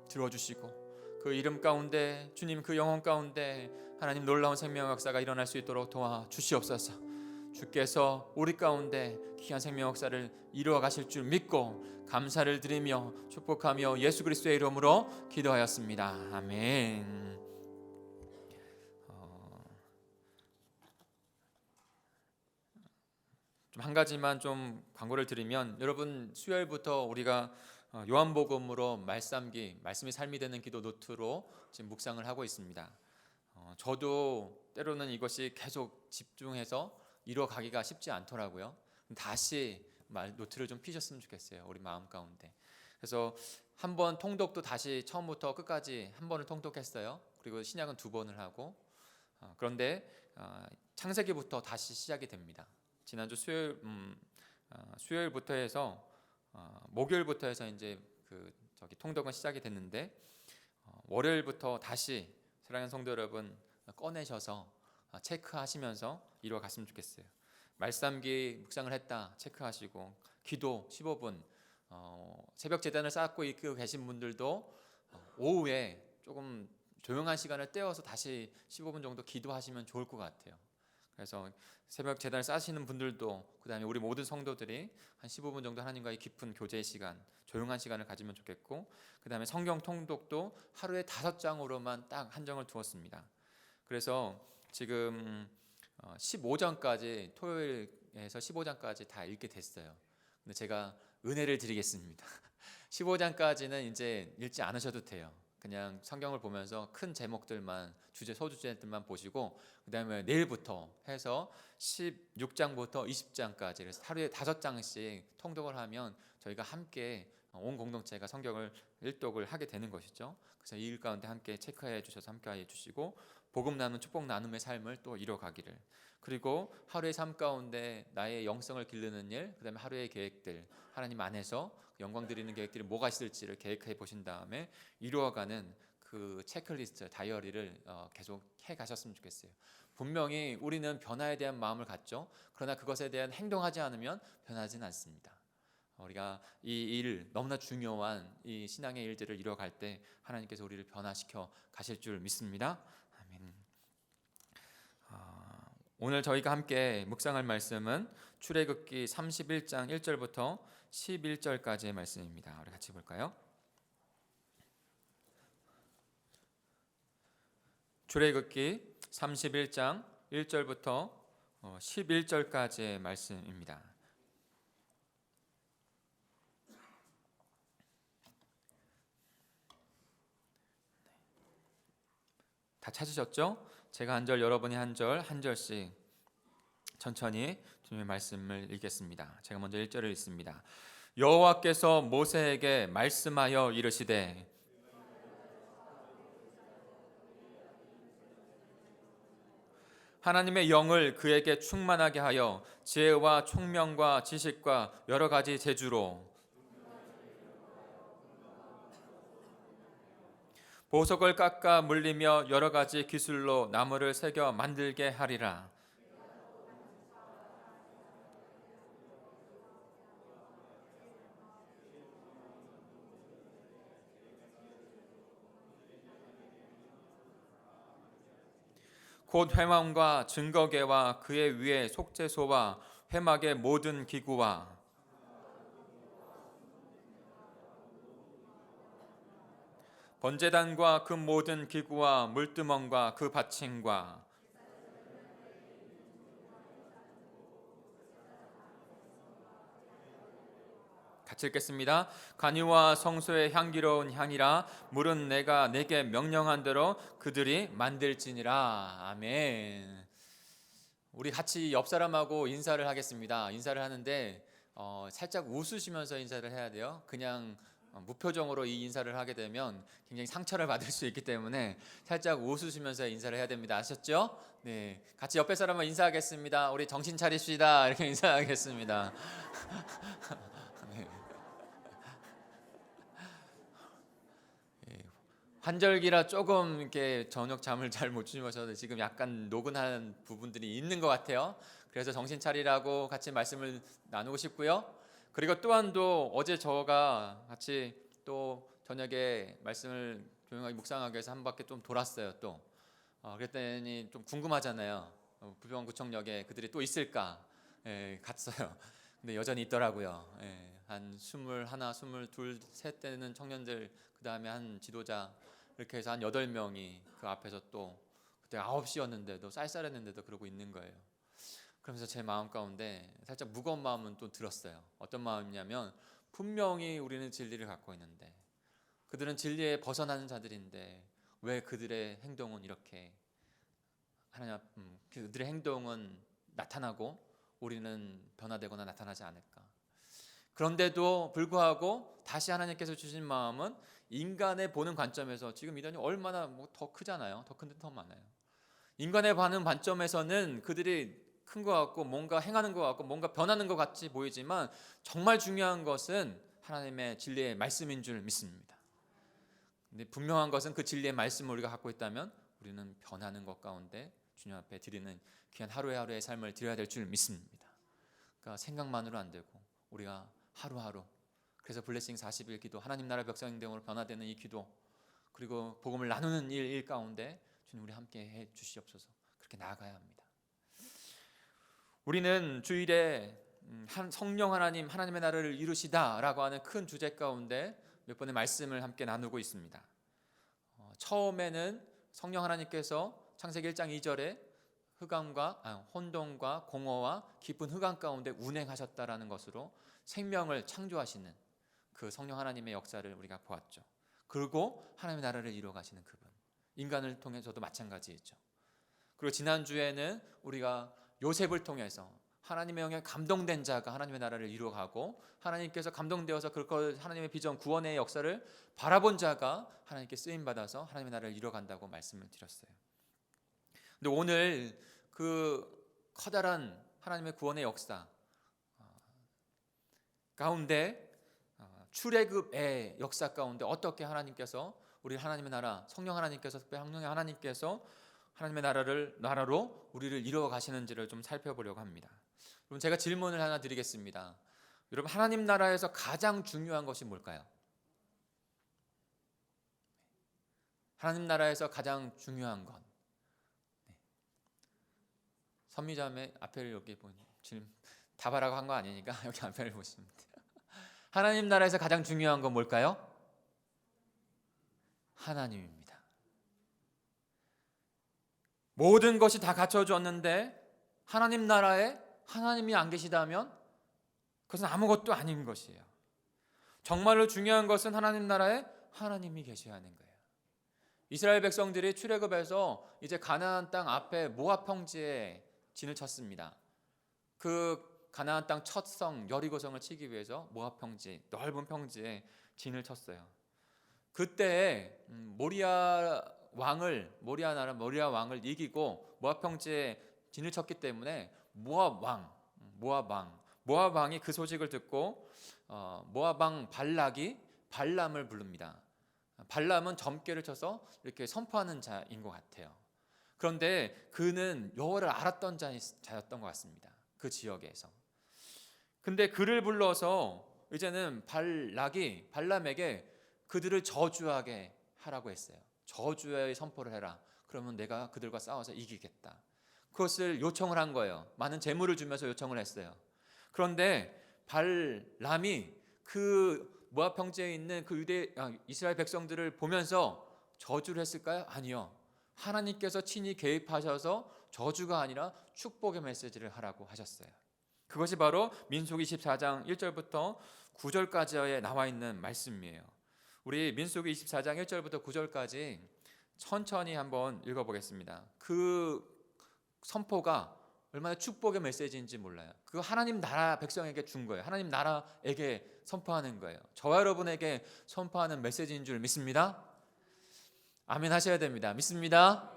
들어주시고 그 이름 가운데 주님, 그 영혼 가운데 하나님 놀라운 생명 역사가 일어날 수 있도록 도와주시옵소서. 주께서 우리 가운데 귀한 생명 역사를 이루어 가실 줄 믿고 감사를 드리며 축복하며 예수 그리스도의 이름으로 기도하였습니다. 아멘. 한 가지만 좀 광고를 드리면, 여러분 수요일부터 우리가 요한복음으로 말씀이 삶이 되는 기도 노트로 지금 묵상을 하고 있습니다. 저도 때로는 이것이 계속 집중해서 이뤄가기가 쉽지 않더라고요. 다시 노트를 좀 피셨으면 좋겠어요, 우리 마음 가운데. 그래서 한 번 통독도 다시 처음부터 끝까지 한 번을 통독했어요. 그리고 신약은 2번을 하고, 그런데 창세기부터 다시 시작이 됩니다. 지난주 수요일부터 해서 목요일부터 해서 이제 통독은 시작이 됐는데, 월요일부터 다시 사랑하는 성도 여러분 꺼내셔서 체크하시면서 이루어갔으면 좋겠어요. 말씀기 묵상을 했다 체크하시고, 기도 15분, 새벽 제단을 쌓고 있고 계신 분들도 오후에 조금 조용한 시간을 떼어서 다시 15분 정도 기도하시면 좋을 것 같아요. 그래서 새벽 제단을 쌓으시는 분들도, 그 다음에 우리 모든 성도들이 한 15분 정도 하나님과의 깊은 교제의 시간, 조용한 시간을 가지면 좋겠고, 그 다음에 성경 통독도 하루에 5장으로만 딱 한정을 두었습니다. 그래서 지금 15장까지, 토요일에서 15장까지 다 읽게 됐어요. 근데 제가 은혜를 드리겠습니다. 15장까지는 이제 읽지 않으셔도 돼요. 그냥 성경을 보면서 큰 제목들만, 소주제들만 보시고, 그 다음에 내일부터 해서 16장부터 20장까지, 그래서 하루에 5장씩 통독을 하면 저희가 함께 온 공동체가 성경을 일독을 하게 되는 것이죠. 그래서 이 일 가운데 함께 체크해 주셔서 함께 해 주시고, 복음 나눔, 축복 나눔의 삶을 또 이뤄가기를, 그리고 하루의 삶 가운데 나의 영성을 기르는 일, 그 다음에 하루의 계획들, 하나님 안에서 영광 드리는 계획들이 뭐가 있을지를 계획해 보신 다음에 이루어가는 그 체크리스트, 다이어리를 계속 해 가셨으면 좋겠어요. 분명히 우리는 변화에 대한 마음을 갖죠. 그러나 그것에 대한 행동하지 않으면 변하지는 않습니다. 우리가 이 일, 너무나 중요한 이 신앙의 일들을 이뤄갈 때 하나님께서 우리를 변화시켜 가실 줄 믿습니다. 아멘. 오늘 저희가 함께 묵상할 말씀은 출애굽기 31장 1절부터 11절까지의 말씀입니다. 우리 같이 볼까요? 출애굽기 31장 1절부터 11절까지의 말씀입니다. 다 찾으셨죠? 제가 한 절, 여러분이 한 절, 한 절씩 천천히 주님의 말씀을 읽겠습니다. 제가 먼저 1절을 읽습니다. 여호와께서 모세에게 말씀하여 이르시되 하나님의 영을 그에게 충만하게 하여 지혜와 총명과 지식과 여러 가지 재주로 보석을 깎아 물리며 여러 가지 기술로 나무를 새겨 만들게 하리라. 곧 회막과 증거계와 그의 위에 속죄소와 회막의 모든 기구와 번제단과 그 모든 기구와 물두멍과 그 받침과 같이 읽겠습니다. 간유와 성소의 향기로운 향이라 물은 내가 내게 명령한 대로 그들이 만들지니라. 아멘. 우리 같이 옆 사람하고 인사를 하겠습니다. 인사를 하는데 살짝 웃으시면서 인사를 해야 돼요. 그냥 무표정으로 이 인사를 하게 되면 굉장히 상처를 받을 수 있기 때문에 살짝 웃으시면서 인사를 해야 됩니다. 아셨죠? 네, 같이 옆에 사람과 인사하겠습니다. 우리 정신 차리시다 이렇게 인사하겠습니다. 네. 환절기라 조금 이렇게 저녁 잠을 잘 못 주무셔서 지금 약간 노곤한 부분들이 있는 것 같아요. 그래서 정신 차리라고 같이 말씀을 나누고 싶고요. 그리고 또한 어제 저가 같이 또 저녁에 말씀을 조용하게 묵상하기 위해서 한 바퀴 좀 돌았어요. 또 그랬더니 좀 궁금하잖아요. 부평구청역에 그들이 또 있을까? 갔어요. 근데 여전히 있더라고요. 한 21, 22, 셋 되는 청년들, 그 다음에 한 지도자, 이렇게 해서 한 8명이 그 앞에서 또 그때 9시였는데도 쌀쌀했는데도 그러고 있는 거예요. 그러면서 제 마음 가운데 살짝 무거운 마음은 또 들었어요. 어떤 마음이냐면 분명히 우리는 진리를 갖고 있는데 그들은 진리에 벗어나는 자들인데 왜 그들의 행동은 이렇게 그들의 행동은 나타나고 우리는 변화되거나 나타나지 않을까? 그런데도 불구하고 다시 하나님께서 주신 마음은 인간의 보는 관점에서 지금 이단이 얼마나 더 크잖아요. 더 큰데 더 많아요. 인간의 보는 관점에서는 그들이 큰 것 같고 뭔가 행하는 것 같고 뭔가 변하는 것 같이 보이지만 정말 중요한 것은 하나님의 진리의 말씀인 줄 믿습니다. 근데 분명한 것은 그 진리의 말씀을 우리가 갖고 있다면 우리는 변하는 것 가운데 주님 앞에 드리는 귀한 하루하루의 삶을 드려야 될 줄 믿습니다. 그러니까 생각만으로 안 되고 우리가 하루하루, 그래서 블레싱 40일 기도, 하나님 나라 벽상 행동으로 변화되는 이 기도, 그리고 복음을 나누는 일 가운데 주님 우리 함께 해 주시옵소서. 그렇게 나아가야 합니다. 우리는 주일에 성령 하나님의 나라를 이루시다라고 하는 큰 주제 가운데 몇 번의 말씀을 함께 나누고 있습니다. 처음에는 성령 하나님께서 창세기 1장 2절에 혼돈과 공허와 깊은 흑암 가운데 운행하셨다라는 것으로 생명을 창조하시는 그 성령 하나님의 역사를 우리가 보았죠. 그리고 하나님의 나라를 이루어 가시는 그분, 인간을 통해서도 마찬가지였죠. 그리고 지난주에는 우리가 요셉을 통해서 하나님의 영에 감동된 자가 하나님의 나라를 이루어가고 하나님께서 감동되어서 그걸 하나님의 비전 구원의 역사를 바라본 자가 하나님께 쓰임받아서 하나님의 나라를 이루어간다고 말씀을 드렸어요. 근데 오늘 그 커다란 하나님의 구원의 역사 가운데 출애굽의 역사 가운데 어떻게 하나님께서 우리 하나님의 나라, 성령 하나님께서 성령 하나님께서 하나님의 나라로 우리를 이루어 가시는지를 좀 살펴보려고 합니다. 그럼 제가 질문을 하나 드리겠습니다. 여러분, 하나님 나라에서 가장 중요한 것이 뭘까요? 하나님 나라에서 가장 중요한 것. 선미자매 앞에를 여기 지금 다바라고 한 거 아니니까 여기 앞에를 보시면 돼요. 하나님 나라에서 가장 중요한 건 뭘까요? 하나님입니다. 모든 것이 다 갖춰졌는데 하나님 나라에 하나님이 안 계시다면 그것은 아무것도 아닌 것이에요. 정말로 중요한 것은 하나님 나라에 하나님이 계셔야 하는 거예요. 이스라엘 백성들이 출애굽해서 이제 가나안 땅 앞에 모압 평지에 진을 쳤습니다. 그 가나안 땅 첫 성 여리고성을 치기 위해서 모압 평지, 넓은 평지에 진을 쳤어요. 그때 모리아 왕을 이기고 모압 평지에 진을 쳤기 때문에 모압 왕이 그 소식을 듣고 모압 왕 발락이 발람을 부릅니다. 발람은 점괘를 쳐서 이렇게 선포하는 자인 것 같아요. 그런데 그는 여호와를 알았던 자였던 것 같습니다. 그 지역에서. 근데 그를 불러서 이제는 발람에게 그들을 저주하게 하라고 했어요. 저주의 선포를 해라. 그러면 내가 그들과 싸워서 이기겠다. 그것을 요청을 한 거예요. 많은 재물을 주면서 요청을 했어요. 그런데 발람이 그 모압 평지에 있는 그 이스라엘 백성들을 보면서 저주를 했을까요? 아니요. 하나님께서 친히 개입하셔서 저주가 아니라 축복의 메시지를 하라고 하셨어요. 그것이 바로 민수기 24장 1절부터 9절까지에 나와 있는 말씀이에요. 우리 민수기 24장 1절부터 9절까지 천천히 한번 읽어보겠습니다. 그 선포가 얼마나 축복의 메시지인지 몰라요. 그거 하나님 나라 백성에게 준 거예요. 하나님 나라에게 선포하는 거예요. 저와 여러분에게 선포하는 메시지인 줄 믿습니다. 아멘 하셔야 됩니다. 믿습니다.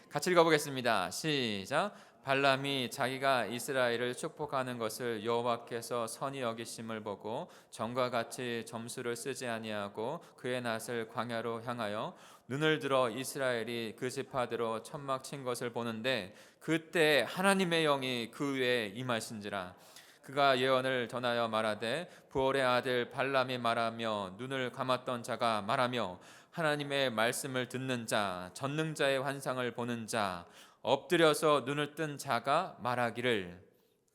같이 읽어보겠습니다. 시작. 발람이 자기가 이스라엘을 축복하는 것을 여호와께서 선히 여기심을 보고 전과 같이 점수를 쓰지 아니하고 그의 낯을 광야로 향하여 눈을 들어 이스라엘이 그 지파대로 천막 친 것을 보는데 그때 하나님의 영이 그 위에 임하신지라. 그가 예언을 전하여 말하되 부올의 아들 발람이 말하며 눈을 감았던 자가 말하며 하나님의 말씀을 듣는 자 전능자의 환상을 보는 자 엎드려서 눈을 뜬 자가 말하기를.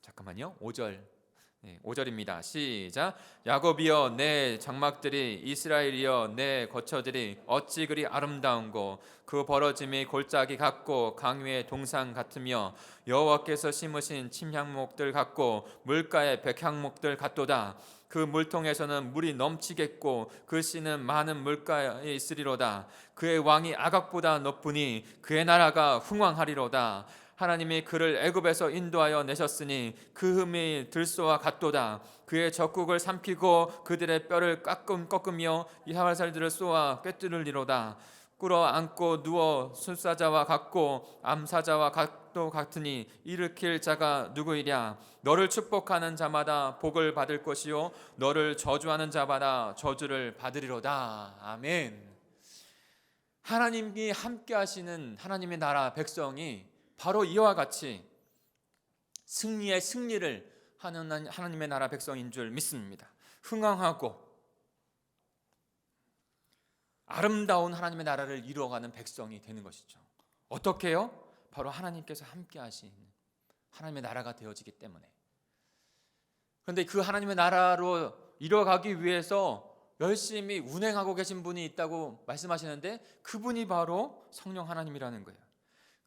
잠깐만요. 5절입니다. 시작. 야곱이여 내 장막들이 이스라엘이여 내 거처들이 어찌 그리 아름다운고 그 벌어짐이 골짜기 같고 강위의 동산 같으며 여호와께서 심으신 침향목들 같고 물가의 백향목들 같도다. 그 물통에서는 물이 넘치겠고 그 씨는 많은 물가에 있으리로다. 그의 왕이 아각보다 높으니 그의 나라가 흥왕하리로다. 하나님이 그를 애굽에서 인도하여 내셨으니 그 흠이 들소와 같도다. 그의 적국을 삼키고 그들의 뼈를 꺾으며 이하살들을 쏘아 꿰뚫으리로다. 꿇어 앉고 누워 술사자와 같고 암사자와 같으니 일으킬 자가 누구이랴. 너를 축복하는 자마다 복을 받을 것이요 너를 저주하는 자마다 저주를 받으리로다. 아멘. 하나님이 함께 하시는 하나님의 나라 백성이 바로 이와 같이 승리의 승리를 하는 하나님의 나라 백성인 줄 믿습니다. 흥왕하고 아름다운 하나님의 나라를 이루어가는 백성이 되는 것이죠. 어떻게요? 바로 하나님께서 함께 하신 하나님의 나라가 되어지기 때문에. 그런데 그 하나님의 나라로 이루어가기 위해서 열심히 운행하고 계신 분이 있다고 말씀하시는데 그분이 바로 성령 하나님이라는 거예요.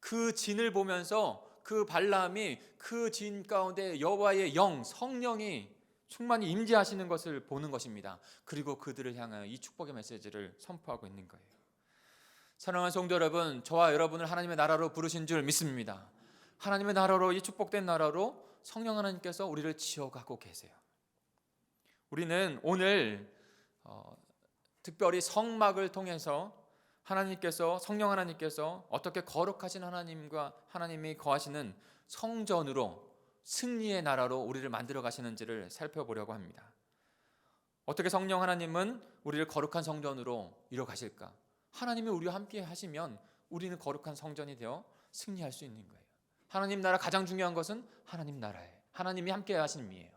그 진을 보면서 그 발람이 그 진 가운데 여호와의 영 성령이 충만히 임재하시는 것을 보는 것입니다. 그리고 그들을 향하여 이 축복의 메시지를 선포하고 있는 거예요. 사랑하는 성도 여러분, 저와 여러분을 하나님의 나라로 부르신 줄 믿습니다. 하나님의 나라로, 이 축복된 나라로 성령 하나님께서 우리를 지어가고 계세요. 우리는 오늘 특별히 성막을 통해서 성령 하나님께서 어떻게 거룩하신 하나님과 하나님이 거하시는 성전으로 승리의 나라로 우리를 만들어 가시는지를 살펴보려고 합니다. 어떻게 성령 하나님은 우리를 거룩한 성전으로 이뤄 가실까? 하나님이 우리와 함께 하시면 우리는 거룩한 성전이 되어 승리할 수 있는 거예요. 하나님 나라 가장 중요한 것은 하나님 나라예요. 하나님이 함께 하심이에요.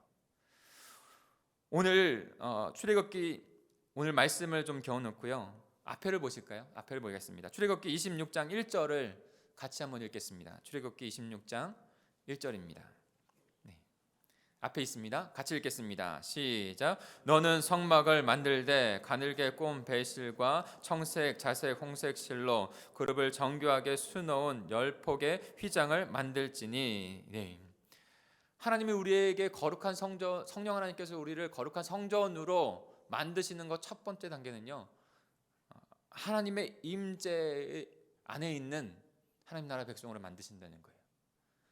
오늘 출애굽기 오늘 말씀을 좀 겨워놓고요. 앞에를 보실까요? 앞에를 보겠습니다. 출애굽기 26장 1절을 같이 한번 읽겠습니다. 출애굽기 26장 1절입니다. 앞에 있습니다. 같이 읽겠습니다. 시작. 너는 성막을 만들되 가늘게 꼰 배실과 청색, 자색, 홍색 실로 그룹을 정교하게 수놓은 10폭의 휘장을 만들지니. 네. 하나님이 우리에게 거룩한 성전, 성령 하나님께서 우리를 거룩한 성전으로 만드시는 것 첫 번째 단계는요, 하나님의 임재 안에 있는 하나님 나라 백성으로 만드신다는 거예요.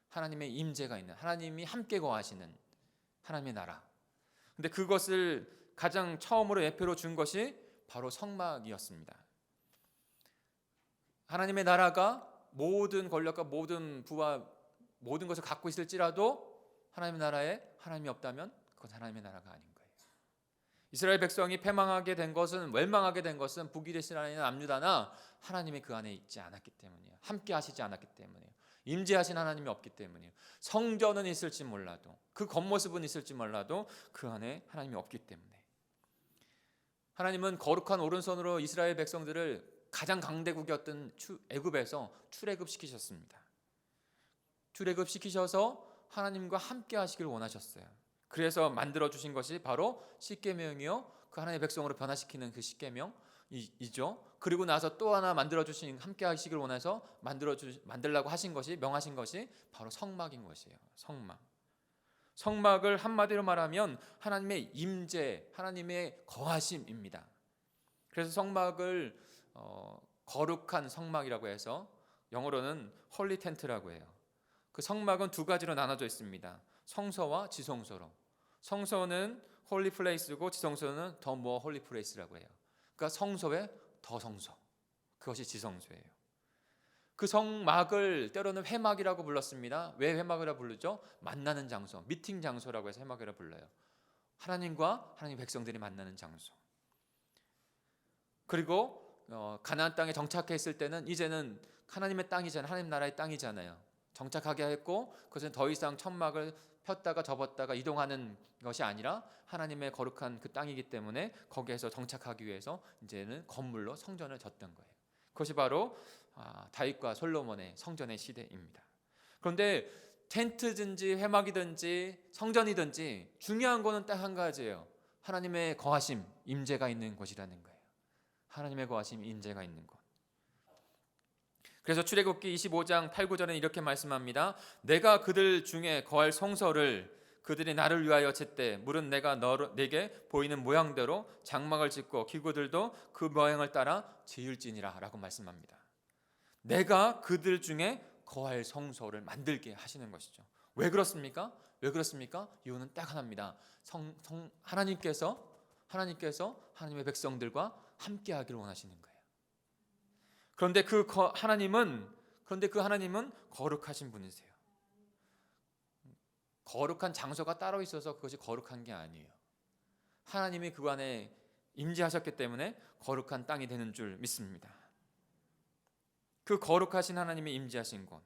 하나님의 임재가 있는, 하나님이 함께 거하시는 하나님의 나라. 근데 그것을 가장 처음으로 예표로 준 것이 바로 성막이었습니다. 하나님의 나라가 모든 권력과 모든 부와 모든 것을 갖고 있을지라도 하나님의 나라에 하나님이 없다면 그건 하나님의 나라가 아닌 거예요. 이스라엘 백성이 패망하게 된 것은, 멸망하게 된 것은 북이스라엘이나 남유다나 하나님이 그 안에 있지 않았기 때문이에요. 함께 하시지 않았기 때문이에요. 임재하신 하나님이 없기 때문이에요. 성전은 있을지 몰라도, 그 겉모습은 있을지 몰라도 그 안에 하나님이 없기 때문에. 하나님은 거룩한 오른손으로 이스라엘 백성들을 가장 강대국이었던 애굽에서 출애굽시키셨습니다. 출애굽시키셔서 하나님과 함께 하시길 원하셨어요. 그래서 만들어 주신 것이 바로 십계명이요, 그 하나님의 백성으로 변화시키는 그 십계명이죠. 그리고 나서 또 하나 만들어 주신, 함께 하시길 원해서 만들라고 하신 것이, 명하신 것이 바로 성막인 것이에요. 성막을 한마디로 말하면 하나님의 임재, 하나님의 거하심입니다. 그래서 성막을 거룩한 성막이라고 해서 영어로는 홀리 텐트라고 해요. 그 성막은 두 가지로 나눠져 있습니다. 성소와 지성소로. 성소는 홀리 플레이스고 지성소는 더 모어 홀리 플레이스라고 해요. 그러니까 성소의 더 성소, 그것이 지성소예요. 그 성막을 때로는 회막이라고 불렀습니다. 왜 회막이라고 부르죠? 만나는 장소, 미팅 장소라고 해서 회막이라고 불러요. 하나님과 하나님 백성들이 만나는 장소. 그리고 가나안 땅에 정착했을 때는 이제는 하나님의 땅이잖아요. 하나님 나라의 땅이잖아요. 정착하게 했고, 그것은 더 이상 천막을 폈다가 접었다가 이동하는 것이 아니라 하나님의 거룩한 그 땅이기 때문에 거기에서 정착하기 위해서 이제는 건물로 성전을 졌던 거예요. 그것이 바로 다윗과 솔로몬의 성전의 시대입니다. 그런데 텐트든지 회막이든지 성전이든지 중요한 거는 딱 한 가지예요. 하나님의 거하심, 임재가 있는 곳이라는 거예요. 하나님의 거하심, 임재가 있는 곳. 그래서 출애굽기 25장 8, 9절에는 이렇게 말씀합니다. 내가 그들 중에 거할 성소를 그들이 나를 위하여 짓되 물은 내가 내게 보이는 모양대로 장막을 짓고 기구들도 그 모양을 따라 지을지니라 라고 말씀합니다. 내가 그들 중에 거할 성소를 만들게 하시는 것이죠. 왜 그렇습니까? 왜 그렇습니까? 이유는 딱 하나입니다. 하나님께서 하나님의 백성들과 함께 하기를 원하시는 거예요. 그런데 그 하나님은 거룩하신 분이세요. 거룩한 장소가 따로 있어서 그것이 거룩한 게 아니에요. 하나님이 그 안에 임재하셨기 때문에 거룩한 땅이 되는 줄 믿습니다. 그 거룩하신 하나님이 임재하신 곳,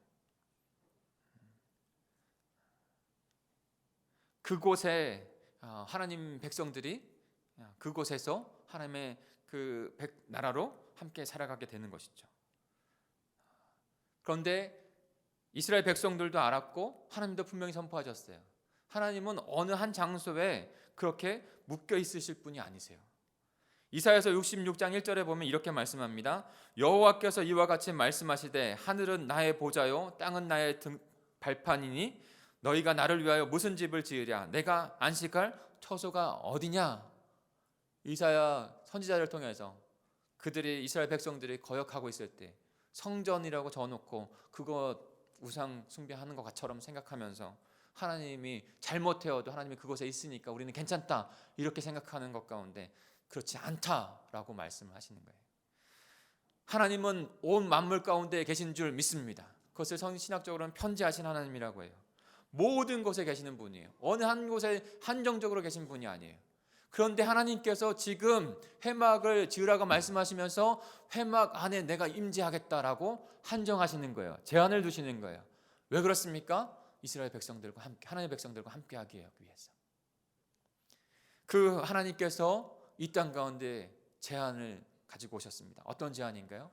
그곳에 하나님 백성들이 그곳에서 하나님의 그 나라로 함께 살아가게 되는 것이죠. 그런데 이스라엘 백성들도 알았고 하나님도 분명히 선포하셨어요. 하나님은 어느 한 장소에 그렇게 묶여 있으실 분이 아니세요. 이사야서 66장 1절에 보면 이렇게 말씀합니다. 여호와께서 이와 같이 말씀하시되 하늘은 나의 보좌요 땅은 나의 발판이니 너희가 나를 위하여 무슨 집을 지으랴 내가 안식할 처소가 어디냐. 이사야 선지자를 통해서 그들이 이스라엘 백성들이 거역하고 있을 때 성전이라고 적어놓고 그거 우상 숭배하는 것처럼 생각하면서 하나님이 잘못해도 하나님이 그곳에 있으니까 우리는 괜찮다 이렇게 생각하는 것 가운데 그렇지 않다라고 말씀을 하시는 거예요. 하나님은 온 만물 가운데 계신 줄 믿습니다. 그것을 신학적으로는 편지하신 하나님이라고 해요. 모든 곳에 계시는 분이에요. 어느 한 곳에 한정적으로 계신 분이 아니에요. 그런데 하나님께서 지금 회막을 지으라고 말씀하시면서 회막 안에 내가 임재하겠다라고 한정하시는 거예요. 제한을 두시는 거예요. 왜 그렇습니까? 이스라엘 백성들과 함께, 하나님의 백성들과 함께 하기 위해서. 그 하나님께서 이 땅 가운데 제한을 가지고 오셨습니다. 어떤 제한인가요?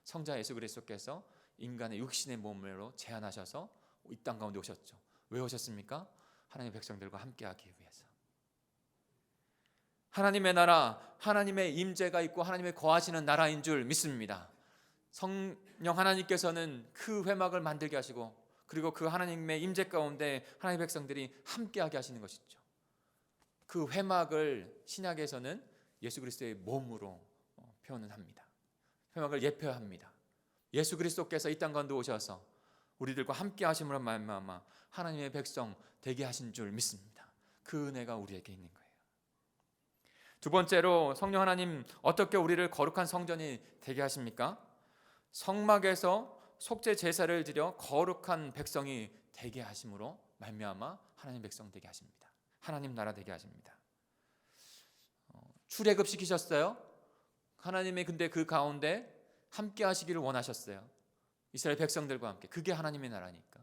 성자 예수 그리스도께서 인간의 육신의 몸으로 제한하셔서 이 땅 가운데 오셨죠. 왜 오셨습니까? 하나님의 백성들과 함께하기 위해서. 하나님의 나라, 하나님의 임재가 있고 하나님의 거하시는 나라인 줄 믿습니다. 성령 하나님께서는 그 회막을 만들게 하시고 그리고 그 하나님의 임재 가운데 하나님의 백성들이 함께하게 하시는 것이죠. 그 회막을 신약에서는 예수 그리스도의 몸으로 표현을 합니다. 회막을 예표합니다. 예수 그리스도께서 이 땅 가운데 오셔서 우리들과 함께 하심으로 말미암아 하나님의 백성 되게 하신 줄 믿습니다. 그 은혜가 우리에게 있는 거예요. 두 번째로 성령 하나님 어떻게 우리를 거룩한 성전이 되게 하십니까? 성막에서 속죄 제사를 드려 거룩한 백성이 되게 하심으로 말미암아 하나님 백성 되게 하십니다. 하나님 나라 되게 하십니다. 출애굽 시키셨어요. 하나님의 근데 그 가운데 함께 하시기를 원하셨어요. 이스라엘 백성들과 함께. 그게 하나님의 나라니까.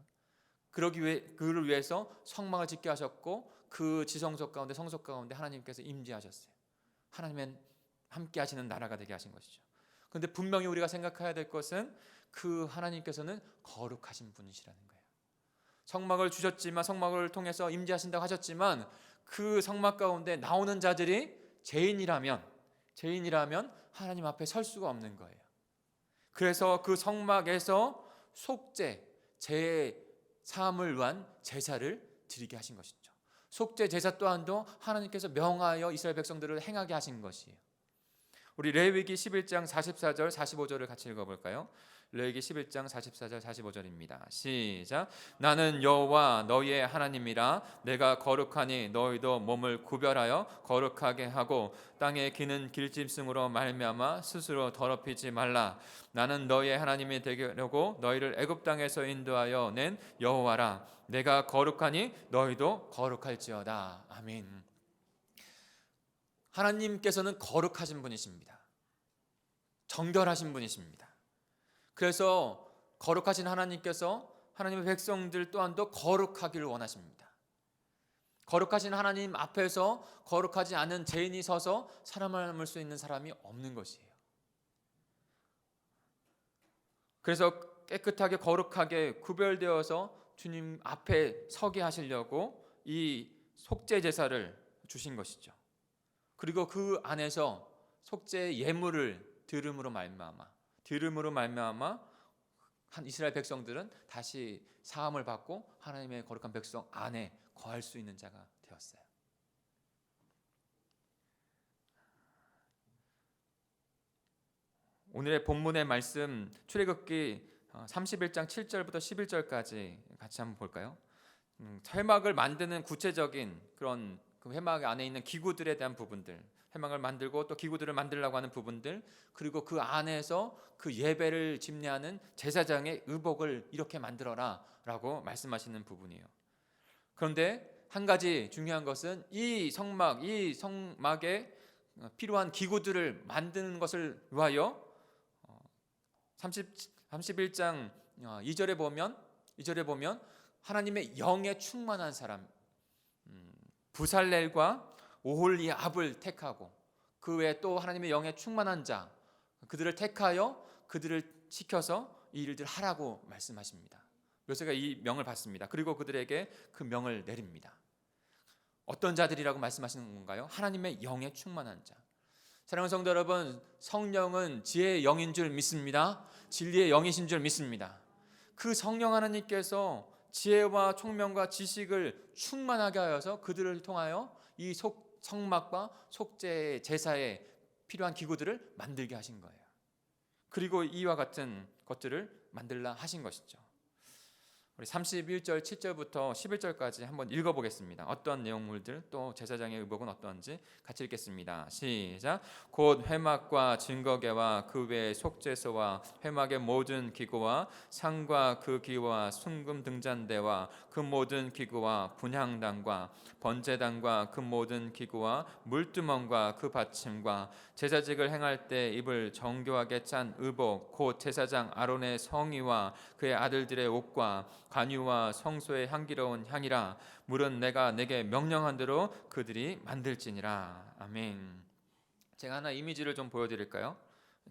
그를 위해서 성막을 짓게 하셨고 그 지성소 가운데 성소 가운데 하나님께서 임재하셨어요. 하나님의 함께 하시는 나라가 되게 하신 것이죠. 그런데 분명히 우리가 생각해야 될 것은 그 하나님께서는 거룩하신 분이시라는 거예요. 성막을 주셨지만 성막을 통해서 임재하신다고 하셨지만 그 성막 가운데 나오는 자들이 죄인이라면 하나님 앞에 설 수가 없는 거예요. 그래서 그 성막에서 속죄, 죄 사함을 위한 제사를 드리게 하신 것이죠. 속죄 제사 또한도 하나님께서 명하여 이스라엘 백성들을 행하게 하신 것이에요. 우리 레위기 11장 44절 45절을 같이 읽어볼까요? 레위기 11장 44절 45절입니다. 시작. 나는 여호와 너희의 하나님이라. 내가 거룩하니 너희도 몸을 구별하여 거룩하게 하고 땅에 기는 길짐승으로 말미암아 스스로 더럽히지 말라. 나는 너희의 하나님이 되려고 너희를 애굽 땅에서 인도하여 낸 여호와라. 내가 거룩하니 너희도 거룩할지어다. 아멘. 하나님께서는 거룩하신 분이십니다. 정결하신 분이십니다. 그래서 거룩하신 하나님께서 하나님의 백성들 또한도 거룩하기를 원하십니다. 거룩하신 하나님 앞에서 거룩하지 않은 죄인이 서서 살아남을 수 있는 사람이 없는 것이에요. 그래서 깨끗하게 거룩하게 구별되어서 주님 앞에 서게 하시려고 이 속죄 제사를 주신 것이죠. 그리고 그 안에서 속죄 예물을 들음으로 말미암아 한 이스라엘 백성들은 다시 사함을 받고 하나님의 거룩한 백성 안에 거할 수 있는 자가 되었어요. 오늘의 본문의 말씀 출애굽기 31장 7절부터 11절까지 같이 한번 볼까요? 회막을 만드는 구체적인 그런 그 회막 안에 있는 기구들에 대한 부분들, 회막을 만들고 또 기구들을 만들려고 하는 부분들, 그리고 그 안에서 그 예배를 집례하는 제사장의 의복을 이렇게 만들어라 라고 말씀하시는 부분이에요. 그런데 한 가지 중요한 것은 이 성막에 필요한 기구들을 만드는 것을 위하여 31장 2절에 보면 하나님의 영에 충만한 사람 부살렐과 오홀리압을 택하고 그 외에 또 하나님의 영에 충만한 자 그들을 택하여 그들을 시켜서 이 일들을 하라고 말씀하십니다. 요새가 이 명을 받습니다. 그리고 그들에게 그 명을 내립니다. 어떤 자들이라고 말씀하시는 건가요? 하나님의 영에 충만한 자. 사랑하는 성도 여러분, 성령은 지혜의 영인 줄 믿습니다. 진리의 영이신 줄 믿습니다. 그 성령 하나님께서 지혜와 총명과 지식을 충만하게 하여서 그들을 통하여 이 성막과 속죄 제사에 필요한 기구들을 만들게 하신 거예요. 그리고 이와 같은 것들을 만들라 하신 것이죠. 우리 31절 7절부터 11절까지 한번 읽어보겠습니다. 어떤 내용물들 또 제사장의 의복은 어떤지 같이 읽겠습니다. 시작. 곧 회막과 증거궤와 그 외의 속죄소와 회막의 모든 기구와 상과 그 기구와 순금 등잔대와 그 모든 기구와 분향단과 번제단과 그 모든 기구와 물두멍과 그 받침과 제사직을 행할 때 입을 정교하게 짠 의복 곧 제사장 아론의 성의와 그의 아들들의 옷과 관유와 성소의 향기로운 향이라. 물은 내가 내게 명령한 대로 그들이 만들지니라. 아멘. 제가 하나 이미지를 좀 보여드릴까요?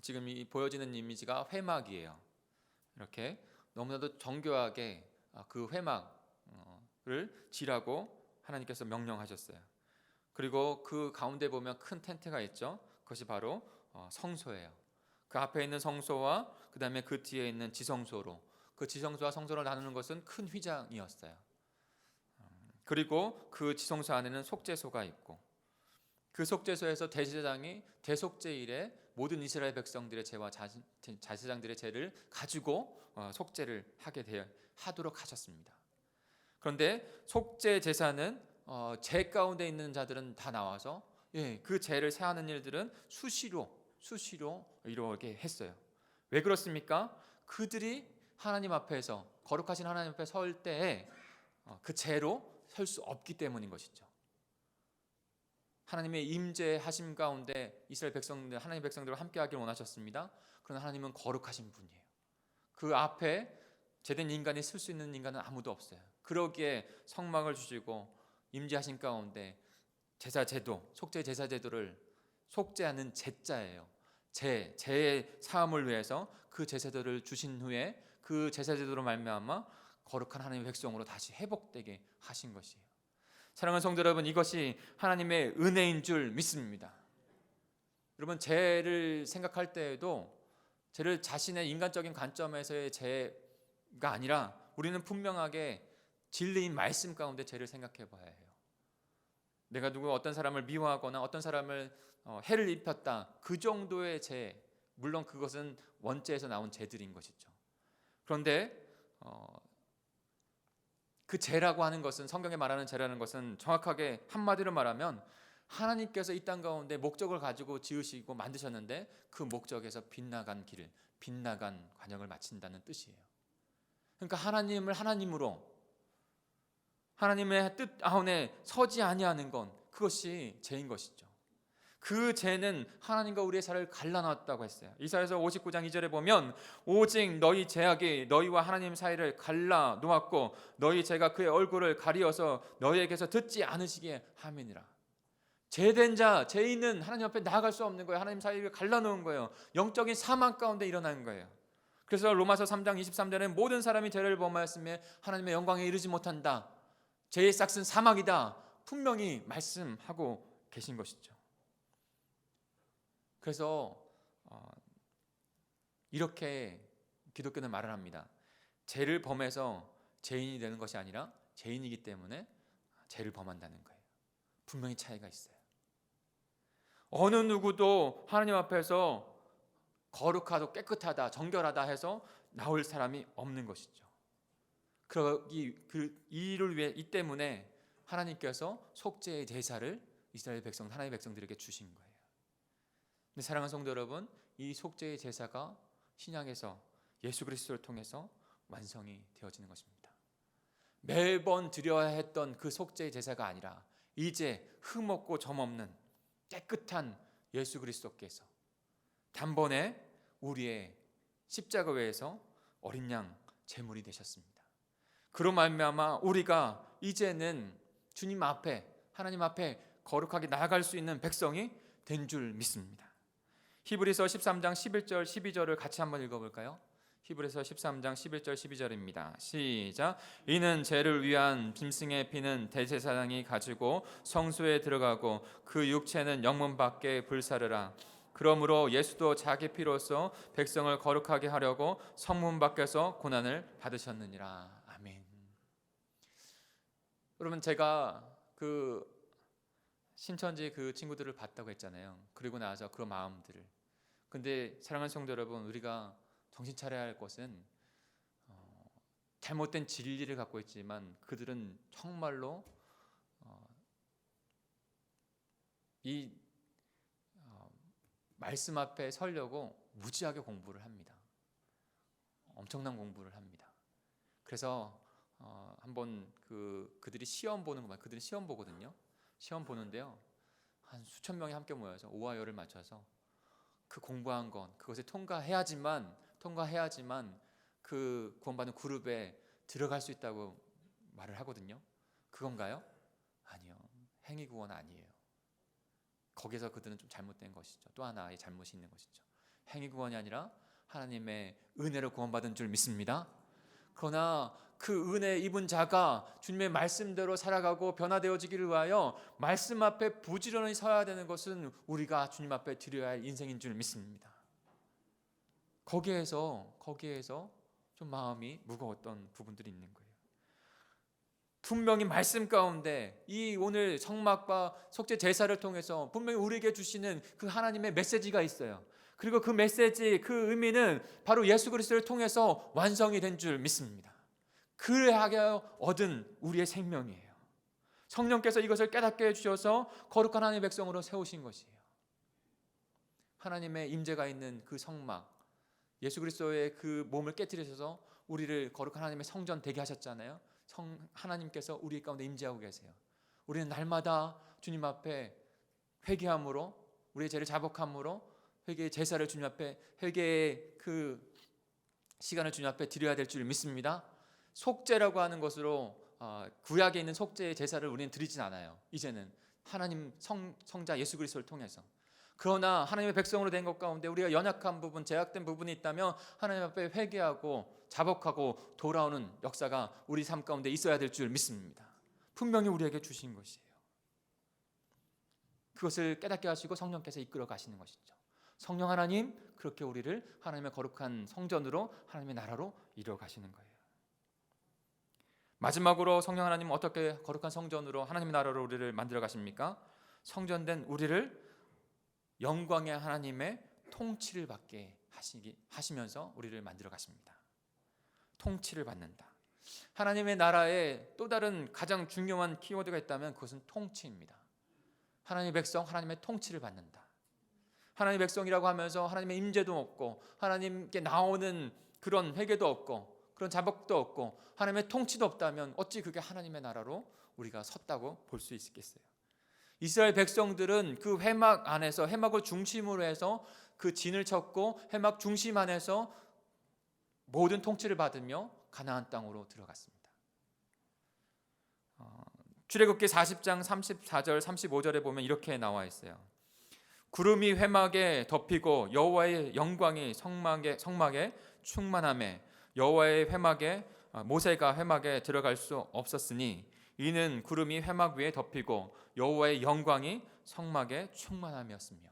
지금 이 보여지는 이미지가 회막이에요. 이렇게 너무나도 정교하게 그 회막을 지라고 하나님께서 명령하셨어요. 그리고 그 가운데 보면 큰 텐트가 있죠. 그것이 바로 성소예요. 그 앞에 있는 성소와 그 다음에 그 뒤에 있는 지성소로, 그 지성소와 성소를 나누는 것은 큰 휘장이었어요. 그리고 그 지성소 안에는 속죄소가 있고, 그 속죄소에서 대제사장이 대속죄일에 모든 이스라엘 백성들의 죄와 제사장들의 죄를 가지고 속죄를 하도록 하셨습니다. 그런데 속죄 제사는 죄 가운데 있는 자들은 다 나와서 그 죄를 사하는 일들은 수시로 이루게 했어요. 왜 그렇습니까? 그들이 하나님 앞에서, 거룩하신 하나님 앞에 설 때에 그 죄로 설 수 없기 때문인 것이죠. 하나님의 임재하심 가운데 이스라엘 백성들, 하나님 백성들과 함께하기를 원하셨습니다. 그러나 하나님은 거룩하신 분이에요. 그 앞에 제된 인간이 쓸 수 있는 인간은 아무도 없어요. 그러기에 성막을 주시고 임재하신 가운데 제사제도, 속죄 제사제도를, 속죄하는 제자예요. 죄의 사함을 위해서 그 제사제도를 주신 후에 그 제사제도로 말미암아 거룩한 하나님의 백성으로 다시 회복되게 하신 것이에요. 사랑하는 성도 여러분, 이것이 하나님의 은혜인 줄 믿습니다. 여러분, 죄를 생각할 때에도 죄를 자신의 인간적인 관점에서의 죄가 아니라 우리는 분명하게 진리인 말씀 가운데 죄를 생각해 봐야 해요. 내가 어떤 사람을 미워하거나 어떤 사람을 해를 입혔다, 그 정도의 죄, 물론 그것은 원죄에서 나온 죄들인 것이죠. 그런데 그 죄라고 하는 것은, 성경에 말하는 죄라는 것은 정확하게 한마디로 말하면 하나님께서 이 땅 가운데 목적을 가지고 지으시고 만드셨는데 그 목적에서 빗나간 길을, 빗나간 관역을 마친다는 뜻이에요. 그러니까 하나님을 하나님으로, 하나님의 뜻 가운데 서지 아니하는 건, 그것이 죄인 것이죠. 그 죄는 하나님과 우리의 사이를 갈라놨다고 했어요. 이사야서 59장 2절에 보면 오직 너희 죄악이 너희와 하나님 사이를 갈라놓았고 너희 죄가 그의 얼굴을 가리어서 너희에게서 듣지 않으시게 함이니라. 죄된 자, 죄인은 하나님 앞에 나아갈 수 없는 거예요. 하나님 사이를 갈라놓은 거예요. 영적인 사망 가운데 일어나는 거예요. 그래서 로마서 3장 23절에 모든 사람이 죄를 범하였으며 하나님의 영광에 이르지 못한다, 죄의 싹은 사망이다, 분명히 말씀하고 계신 것이죠. 그래서 이렇게 기독교는 말을 합니다. 죄를 범해서 죄인이 되는 것이 아니라 죄인이기 때문에 죄를 범한다는 거예요. 분명히 차이가 있어요. 어느 누구도 하나님 앞에서 거룩하고 깨끗하다, 정결하다 해서 나올 사람이 없는 것이죠. 이를 위해, 이 때문에 하나님께서 속죄의 제사를 이스라엘 백성, 하나님의 백성들에게 주신 거예요. 근데 사랑하는 성도 여러분, 이 속죄의 제사가 신약에서 예수 그리스도를 통해서 완성이 되어지는 것입니다. 매번 드려야 했던 그 속죄의 제사가 아니라 이제 흠없고 점없는 깨끗한 예수 그리스도께서 단번에 우리의 십자가 외에서 어린 양 제물이 되셨습니다. 그로 말미암아 우리가 이제는 주님 앞에, 하나님 앞에 거룩하게 나아갈 수 있는 백성이 된 줄 믿습니다. 히브리서 13장 11절 12절을 같이 한번 읽어볼까요? 히브리서 13장 11절 12절입니다. 시작. 이는 죄를 위한 짐승의 피는 대제사장이 가지고 성소에 들어가고 그 육체는 영문 밖에 불사르라. 그러므로 예수도 자기 피로써 백성을 거룩하게 하려고 성문 밖에서 고난을 받으셨느니라. 아멘. 여러분, 제가 그 신천지 그 친구들을 봤다고 했잖아요. 그리고 나서 그 마음들을. 근데 사랑하는 성도 여러분, 우리가 정신 차려야 할 것은 잘못된 진리를 갖고 있지만 그들은 정말로 이 말씀 앞에 서려고 무지하게 공부를 합니다. 엄청난 공부를 합니다. 그래서 한번 그들이 시험 보는 거, 그들이 시험 보거든요. 시험 보는데요, 한 수천 명이 함께 모여서 오하열을 맞춰서 그 공부한 건 그것에 통과해야지만 그 구원받는 그룹에 들어갈 수 있다고 말을 하거든요. 그건가요? 아니요. 행위 구원 아니에요. 거기서 그들은 좀 잘못된 것이죠. 또 하나의 잘못이 있는 것이죠. 행위 구원이 아니라 하나님의 은혜로 구원받은 줄 믿습니다. 그러나 그 은혜 입은 자가 주님의 말씀대로 살아가고 변화되어지기를 위하여 말씀 앞에 부지런히 서야 되는 것은 우리가 주님 앞에 드려야 할 인생인 줄 믿습니다. 거기에서 좀 마음이 무거웠던 부분들이 있는 거예요. 분명히 말씀 가운데 이 오늘 성막과 속죄 제사를 통해서 분명히 우리에게 주시는 그 하나님의 메시지가 있어요. 그리고 그 메시지, 그 의미는 바로 예수 그리스도를 통해서 완성이 된 줄 믿습니다. 그래야 얻은 우리의 생명이에요. 성령께서 이것을 깨닫게 해주셔서 거룩한 하나님의 백성으로 세우신 것이에요. 하나님의 임재가 있는 그 성막, 예수 그리스도의 그 몸을 깨뜨리셔서 우리를 거룩한 하나님의 성전 되게 하셨잖아요. 하나님께서 우리 가운데 임재하고 계세요. 우리는 날마다 주님 앞에 회개함으로, 우리의 죄를 자복함으로 회개의 제사를 주님 앞에, 회개의 그 시간을 주님 앞에 드려야 될 줄 믿습니다. 속죄라고 하는 것으로 구약에 있는 속죄의 제사를 우리는 드리진 않아요. 이제는 하나님 성자 예수 그리스도를 통해서. 그러나 하나님의 백성으로 된 것 가운데 우리가 연약한 부분, 제약된 부분이 있다면 하나님 앞에 회개하고 자복하고 돌아오는 역사가 우리 삶 가운데 있어야 될 줄 믿습니다. 분명히 우리에게 주신 것이에요. 그것을 깨닫게 하시고 성령께서 이끌어 가시는 것이죠. 성령 하나님, 그렇게 우리를 하나님의 거룩한 성전으로, 하나님의 나라로 이끌어 가시는 거예요. 마지막으로 성령 하나님은 어떻게 거룩한 성전으로, 하나님의 나라로 우리를 만들어 가십니까? 성전된 우리를 영광의 하나님의 통치를 받게 하시면서 우리를 만들어 가십니다. 통치를 받는다. 하나님의 나라에 또 다른 가장 중요한 키워드가 있다면 그것은 통치입니다. 하나님의 백성, 하나님의 통치를 받는다. 하나님의 백성이라고 하면서 하나님의 임재도 없고 하나님께 나오는 그런 회개도 없고 그런 자복도 없고 하나님의 통치도 없다면 어찌 그게 하나님의 나라로 우리가 섰다고 볼 수 있겠어요? 이스라엘 백성들은 그 회막 안에서, 회막을 중심으로 해서 그 진을 쳤고 해막 중심 안에서 모든 통치를 받으며 가나안 땅으로 들어갔습니다. 출애굽기 40장 34절 35절에 보면 이렇게 나와 있어요. 구름이 회막에 덮이고 여호와의 영광이 성막에 충만하매 여호와의 회막에 모세가 회막에 들어갈 수 없었으니 이는 구름이 회막 위에 덮이고 여호와의 영광이 성막에 충만함이었으며.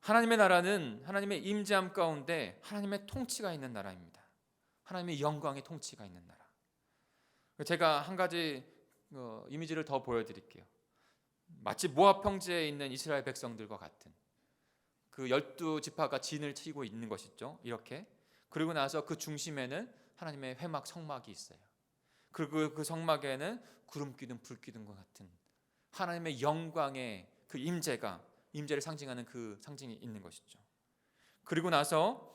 하나님의 나라는 하나님의 임재함 가운데 하나님의 통치가 있는 나라입니다. 하나님의 영광의 통치가 있는 나라. 제가 한 가지 이미지를 더 보여드릴게요. 마치 모압 평지에 있는 이스라엘 백성들과 같은 그 12지파가 진을 치고 있는 것이죠. 이렇게. 그리고 나서 그 중심에는 하나님의 회막 성막이 있어요. 그리고 그 성막에는 구름 기둥 불 기둥과 같은 하나님의 영광의 그 임재를 상징하는 그 상징이 있는 것이죠. 그리고 나서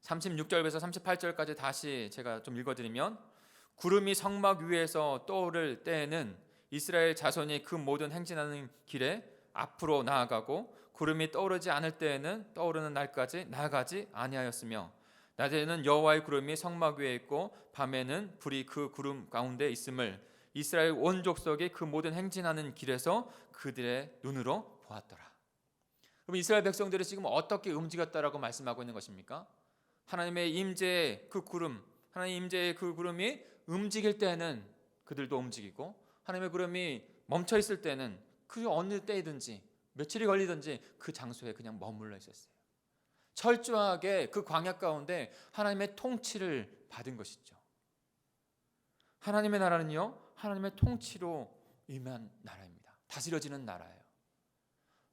36절에서 38절까지 다시 제가 좀 읽어드리면, 구름이 성막 위에서 떠오를 때에는 이스라엘 자손이 그 모든 행진하는 길에 앞으로 나아가고 구름이 떠오르지 않을 때에는 떠오르는 날까지 나아가지 아니하였으며, 낮에는 여호와의 구름이 성막 위에 있고 밤에는 불이 그 구름 가운데 있음을 이스라엘 온 족속이 그 모든 행진하는 길에서 그들의 눈으로 보았더라. 그럼 이스라엘 백성들이 지금 어떻게 움직였다라고 말씀하고 있는 것입니까? 하나님의 임재의 그 구름, 하나님 임재의 그 구름이 움직일 때는 그들도 움직이고, 하나님의 구름이 멈춰 있을 때는 그 어느 때이든지 며칠이 걸리든지 그 장소에 그냥 머물러 있었어요. 철저하게 그 광야 가운데 하나님의 통치를 받은 것이죠. 하나님의 나라는요, 하나님의 통치로 임한 나라입니다. 다스려지는 나라예요.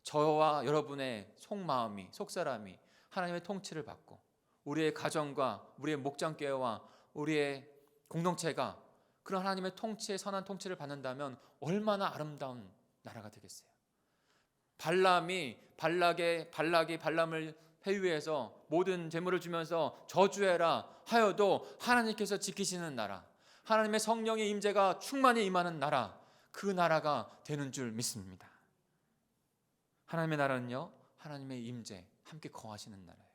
저와 여러분의 속마음이, 속사람이 하나님의 통치를 받고 우리의 가정과 우리의 목장교회와 우리의 공동체가 그런 하나님의 통치의 선한 통치를 받는다면 얼마나 아름다운 나라가 되겠어요. 발락이 발람을 회유해서 모든 재물을 주면서 저주해라 하여도 하나님께서 지키시는 나라, 하나님의 성령의 임재가 충만히 임하는 나라, 그 나라가 되는 줄 믿습니다. 하나님의 나라는요, 하나님의 임재, 함께 거하시는 나라예요.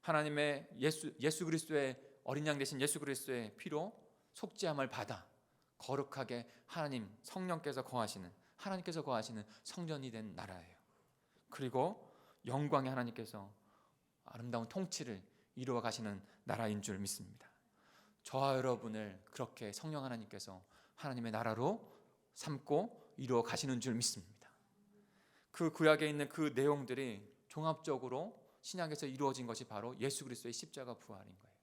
하나님의 예수 그리스도의 어린 양 되신 예수 그리스도의 피로 속죄함을 받아 거룩하게 하나님 성령께서 거하시는, 하나님께서 거하시는 성전이 된 나라예요. 그리고 영광의 하나님께서 아름다운 통치를 이루어 가시는 나라인 줄 믿습니다. 저와 여러분을 그렇게 성령 하나님께서 하나님의 나라로 삼고 이루어 가시는 줄 믿습니다. 그 구약에 있는 그 내용들이 종합적으로 신약에서 이루어진 것이 바로 예수 그리스도의 십자가 부활인 거예요.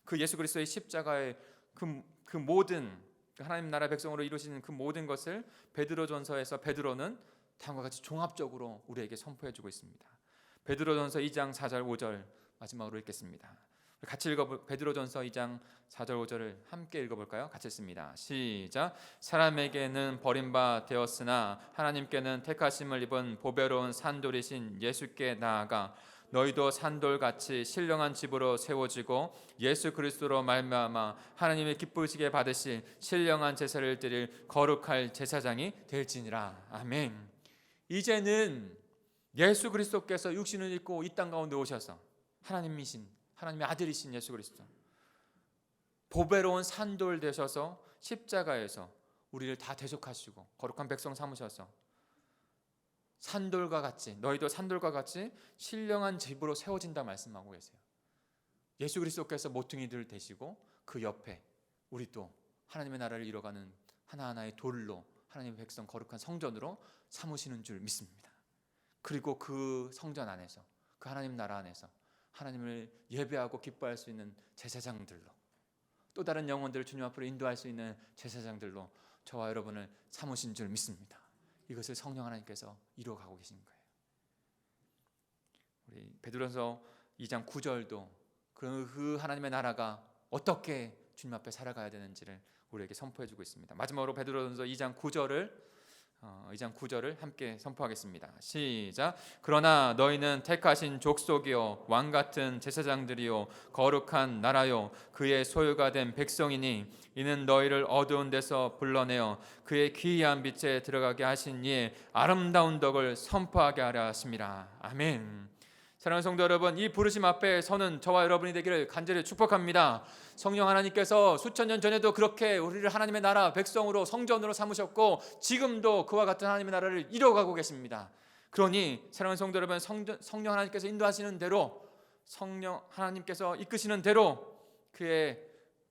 그 예수 그리스도의 십자가의 그 모든 하나님 나라 백성으로 이루어지는 그 모든 것을 베드로전서에서 베드로는 다음과 같이 종합적으로 우리에게 선포해주고 있습니다. 베드로전서 2장 4절 5절 마지막으로 읽겠습니다. 같이 베드로전서 2장 4절 5절을 함께 읽어볼까요? 같이 읽습니다. 시작. 사람에게는 버림바 되었으나 하나님께는 택하심을 입은 보배로운 산돌이신 예수께 나아가 너희도 산돌같이 신령한 집으로 세워지고 예수 그리스도로 말미암아 하나님의 기쁘시게 받으실 신령한 제사를 드릴 거룩할 제사장이 될지니라. 아멘. 이제는 예수 그리스도께서 육신을 입고 이 땅 가운데 오셔서 하나님의 아들이신 예수 그리스도 보배로운 산돌 되셔서 십자가에서 우리를 다 대속하시고 거룩한 백성 삼으셔서 산돌과 같이 너희도 산돌과 같이 신령한 집으로 세워진다 말씀하고 계세요. 예수 그리스도께서 모퉁이들 되시고 그 옆에 우리도 하나님의 나라를 이뤄가는 하나하나의 돌로 하나님의 백성 거룩한 성전으로 삼으시는 줄 믿습니다. 그리고 그 성전 안에서 그 하나님 나라 안에서 하나님을 예배하고 기뻐할 수 있는 제사장들로 또 다른 영혼들을 주님 앞으로 인도할 수 있는 제사장들로 저와 여러분을 삼으신 줄 믿습니다. 이것을 성령 하나님께서 이루어가고 계신 거예요. 우리 베드로전서 2장 9절도 그 하나님의 나라가 어떻게 주님 앞에 살아가야 되는지를 우리에게 선포해주고 있습니다. 마지막으로 베드로전서 2장 9절을 함께 선포하겠습니다. 시작. 그러나 너희는 택하신 족속이요 왕 같은 제사장들이요 거룩한 나라요 그의 소유가 된 백성이니 이는 너희를 어두운 데서 불러내어 그의 기이한 빛에 들어가게 하신 이의 아름다운 덕을 선포하게 하려 하심이라. 아멘. 사랑하는 성도 여러분, 이 부르심 앞에 서는 저와 여러분이 되기를 간절히 축복합니다. 성령 하나님께서 수천 년 전에도 그렇게 우리를 하나님의 나라 백성으로 성전으로 삼으셨고 지금도 그와 같은 하나님의 나라를 이뤄가고 계십니다. 그러니 사랑하는 성도 여러분, 성령 하나님께서 인도하시는 대로 성령 하나님께서 이끄시는 대로 그의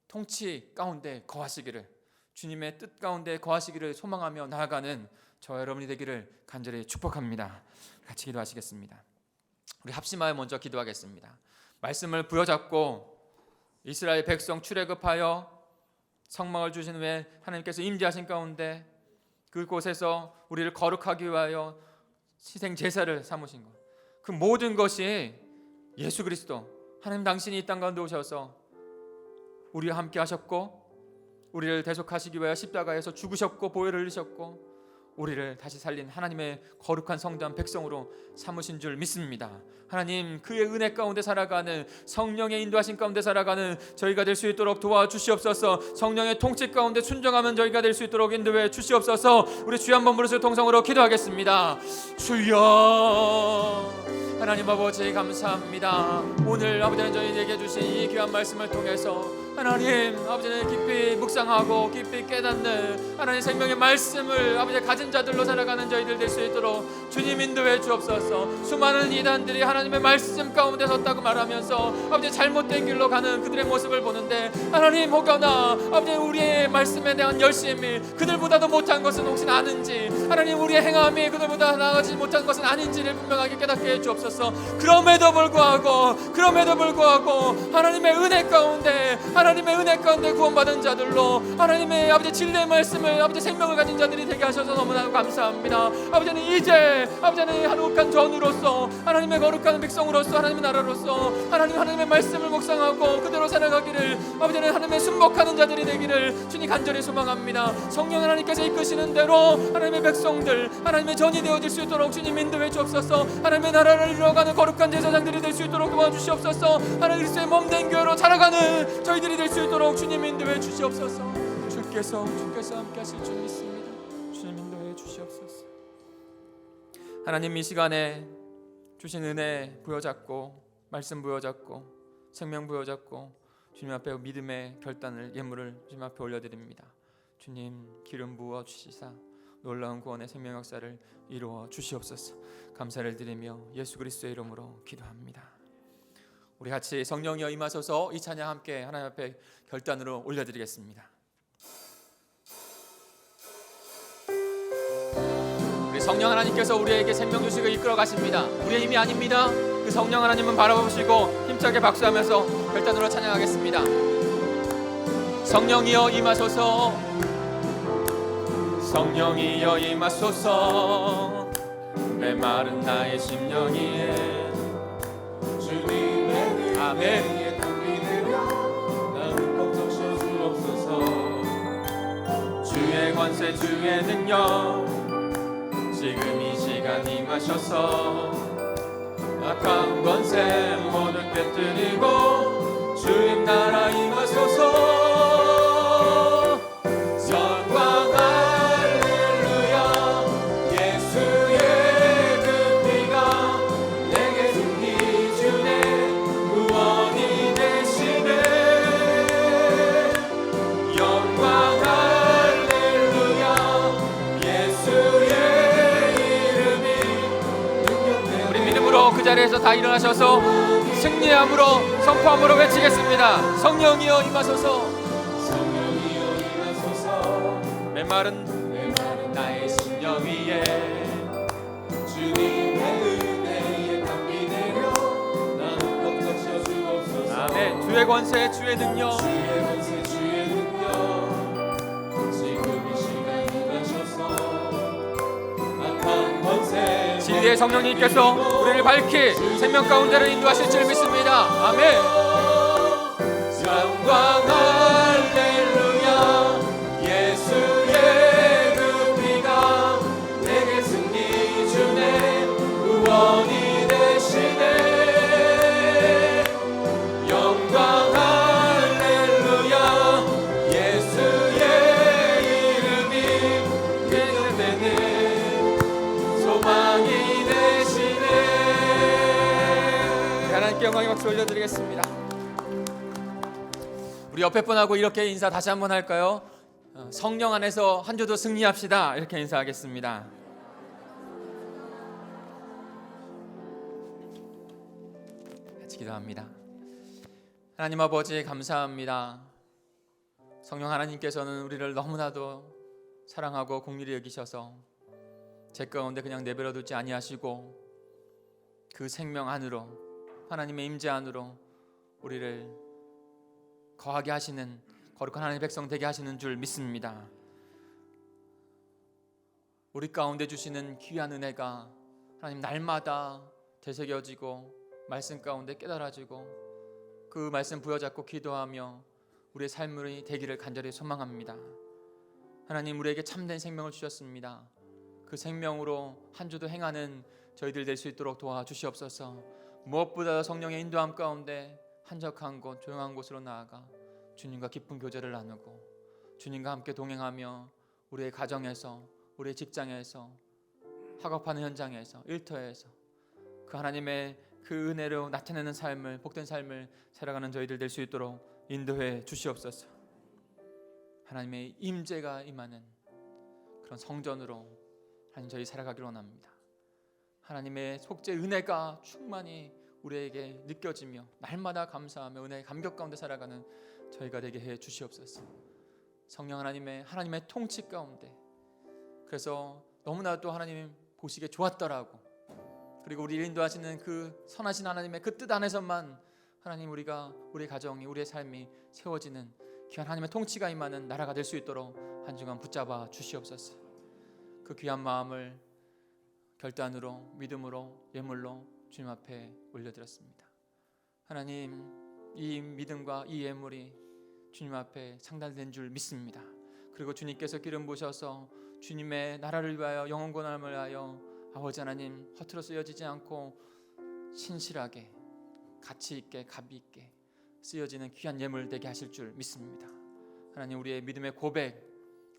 통치 가운데 거하시기를 주님의 뜻 가운데 거하시기를 소망하며 나아가는 저와 여러분이 되기를 간절히 축복합니다. 같이 기도하시겠습니다. 우리 합심하여 먼저 기도하겠습니다. 말씀을 부여잡고 이스라엘 백성 출애굽하여 성막을 주신 후에 하나님께서 임재하신 가운데 그곳에서 우리를 거룩하기 위하여 희생 제사를 삼으신 것, 그 모든 것이 예수 그리스도 하나님 당신이 이 땅 가운데 오셔서 우리와 함께 하셨고 우리를 대속하시기 위하여 십자가에서 죽으셨고 보혈을 흘리셨고 우리를 다시 살린 하나님의 거룩한 성전 백성으로 삼으신 줄 믿습니다. 하나님, 그의 은혜 가운데 살아가는 성령의 인도하신 가운데 살아가는 저희가 될 수 있도록 도와주시옵소서. 성령의 통치 가운데 순종하면 저희가 될 수 있도록 인도해 주시옵소서. 우리 주여 한번 부르시고 통성으로 기도하겠습니다. 주여, 하나님 아버지 감사합니다. 오늘 아버지는 저희에게 주신 이 귀한 말씀을 통해서 하나님 아버지는 깊이 묵상하고 깊이 깨닫는 하나님 생명의 말씀을 아버지 가진 자들로 살아가는 저희들 될 수 있도록 주님 인도해 주옵소서. 수많은 이단들이 하나님의 말씀 가운데 섰다고 말하면서 아버지 잘못된 길로 가는 그들의 모습을 보는데 하나님 혹여나 아버지 우리의 말씀에 대한 열심이 그들보다도 못한 것은 혹시 아는지 하나님 우리의 행함이 그들보다 나아가지 못한 것은 아닌지를 분명하게 깨닫게 해 주옵소서. 그럼에도 불구하고 하나님의 은혜 가운데 구원받은 자들로 하나님의 아버지 진리의 말씀을 아버지 생명을 가진 자들이 되게 하셔서 너무나 감사합니다. 아버지는 이제 아버지는 한국한 전우로서 하나님의 거룩한 백성으로서 하나님의 나라로서 하나님의 말씀을 묵상하고 그대로 살아가기를 아버지는 하나님의 순복하는 자들이 되기를 주님 간절히 소망합니다. 성령 하나님께서 이끄시는 대로 하나님의 백성들 하나님의 전이 되어질 수 있도록 주님 인도해 주옵소서. 하나님의 나라를 이루어가는 거룩한 제사장들이 될 수 있도록 도와주시옵소서. 하나님 그리스도의 몸된 교회로 살아가는 저희들이 될 수 있도록 주님 인도해 주시옵소서. 주께서 함께 하실 줄 믿습니다. 주님 인도해 주시옵소서. 하나님 이 시간에 주신 은혜 부여잡고 말씀 부여잡고 생명 부여잡고 주님 앞에 믿음의 결단을 예물을 주님 앞에 올려드립니다. 주님 기름 부어 주시사 놀라운 구원의 생명 역사를 이루어 주시옵소서. 감사를 드리며 예수 그리스도의 이름으로 기도합니다. 우리 같이 성령이여 임하소서 이 찬양 함께 하나님 앞에 결단으로 올려드리겠습니다. 우리 성령 하나님께서 우리에게 생명 주시고 이끌어 가십니다. 우리의 힘이 아닙니다. 그 성령 하나님은 바라보시고 힘차게 박수하면서 결단으로 찬양하겠습니다. 성령이여 임하소서, 성령이여 임하소서, 메마른 나의 심령 위에 주님의 아멘. 은혜에 담비 되려 나는 걱정 주옵소서. 주의 권세 주의 능력 지금 이 시간 임하셔서 악한 권세 모두 깨뜨리고 주의 나라 임하소서. 영광 할렐루야. 예수의 그 피가 내게 승리 주네, 구원이 되시네. 영광 할렐루야. 예수의 이름이 능력되네. 우리 믿음으로 그 자리에서 다 일어나셔서 승리함으로 선포함으로 외치겠습니다. 성령이여 임하소서. 성령이여 임하소서. 메마른 나의 심령 위에 주님의 은혜에 담비 되려 나는 걱정 주옵소서. 아멘. 주의 권세 주의 능력 주의 권세 주의 능력 지금 이 시간 임하셔서 악한 권세 진리의 성령님께서 우리를 밝히 생명 가운데로 인도하실 줄 믿습니다. 아멘. 영광 할렐루야. 예수의 그 피가 내게 승리 주네, 구원이 되시네. 영광 할렐루야. 예수의 이름이 계속되는 소망이 되시네. 하나님께 영광의 박수 올려드리겠습니다. 우리 옆에 분하고 이렇게 인사 다시 한번 할까요? 성령 안에서 한 주도 승리합시다. 이렇게 인사하겠습니다. 같이 기도합니다. 하나님 아버지 감사합니다. 성령 하나님께서는 우리를 너무나도 사랑하고 긍휼히 여기셔서 제 가운데 그냥 내버려 두지 아니하시고 그 생명 안으로, 하나님의 임재 안으로 우리를 거하게 하시는 거룩한 하나님의 백성 되게 하시는 줄 믿습니다. 우리 가운데 주시는 귀한 은혜가 하나님 날마다 되새겨지고 말씀 가운데 깨달아지고 그 말씀 부여잡고 기도하며 우리의 삶이 되기를 간절히 소망합니다. 하나님 우리에게 참된 생명을 주셨습니다. 그 생명으로 한 주도 행하는 저희들 될 수 있도록 도와주시옵소서. 무엇보다 성령의 인도함 가운데 한적한 곳, 조용한 곳으로 나아가 주님과 깊은 교제를 나누고 주님과 함께 동행하며 우리의 가정에서, 우리의 직장에서, 학업하는 현장에서, 일터에서 그 하나님의 그 은혜로 나타내는 삶을, 복된 삶을 살아가는 저희들 될 수 있도록 인도해 주시옵소서. 하나님의 임재가 임하는 그런 성전으로 하나님 저희 살아가기를 원합니다. 하나님의 속죄 은혜가 충만히 우리에게 느껴지며 날마다 감사하며 은혜의 감격 가운데 살아가는 저희가 되게 해 주시옵소서. 성령 하나님의 통치 가운데, 그래서 너무나도 하나님 보시기에 좋았더라고, 그리고 우리를 인도하시는 그 선하신 하나님의 그 뜻 안에서만 하나님 우리가, 우리의 가정이, 우리의 삶이 세워지는 귀한 하나님의 통치가 임하는 나라가 될 수 있도록 한 주간 붙잡아 주시옵소서. 그 귀한 마음을 결단으로, 믿음으로, 예물로 주님 앞에 올려드렸습니다. 하나님, 이 믿음과 이 예물이 주님 앞에 상달된 줄 믿습니다. 그리고 주님께서 기름 부으셔서 주님의 나라를 위하여, 영원 권함을 위하여 아버지 하나님 허투루 쓰여지지 않고 신실하게, 가치 있게, 값 있게 쓰여지는 귀한 예물 되게 하실 줄 믿습니다. 하나님 우리의 믿음의 고백,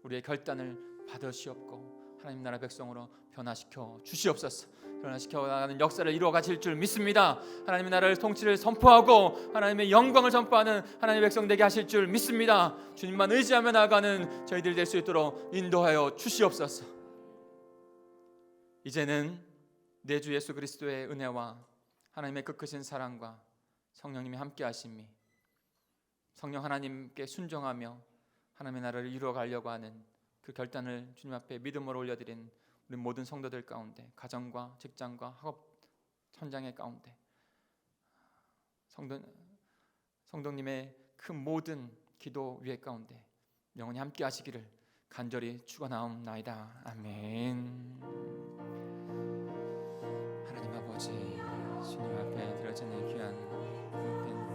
우리의 결단을 받으시옵고 하나님 나라 백성으로 변화시켜 주시옵소서. 변화시켜 나가는 역사를 이루어 가실 줄 믿습니다. 하나님의 나라를 통치를 선포하고 하나님의 영광을 선포하는 하나님의 백성 되게 하실 줄 믿습니다. 주님만 의지하며 나아가는 저희들 될 수 있도록 인도하여 주시옵소서. 이제는 내 주 예수 그리스도의 은혜와 하나님의 그 크신 사랑과 성령님이 함께 하심이, 성령 하나님께 순종하며 하나님의 나라를 이루어 가려고 하는 그 결단을 주님 앞에 믿음으로 올려드린 우리 모든 성도들 가운데, 가정과 직장과 학업 현장의 가운데 성도님의 그 모든 기도 위에 가운데 영원히 함께 하시기를 간절히 축원하옵나이다. 아멘.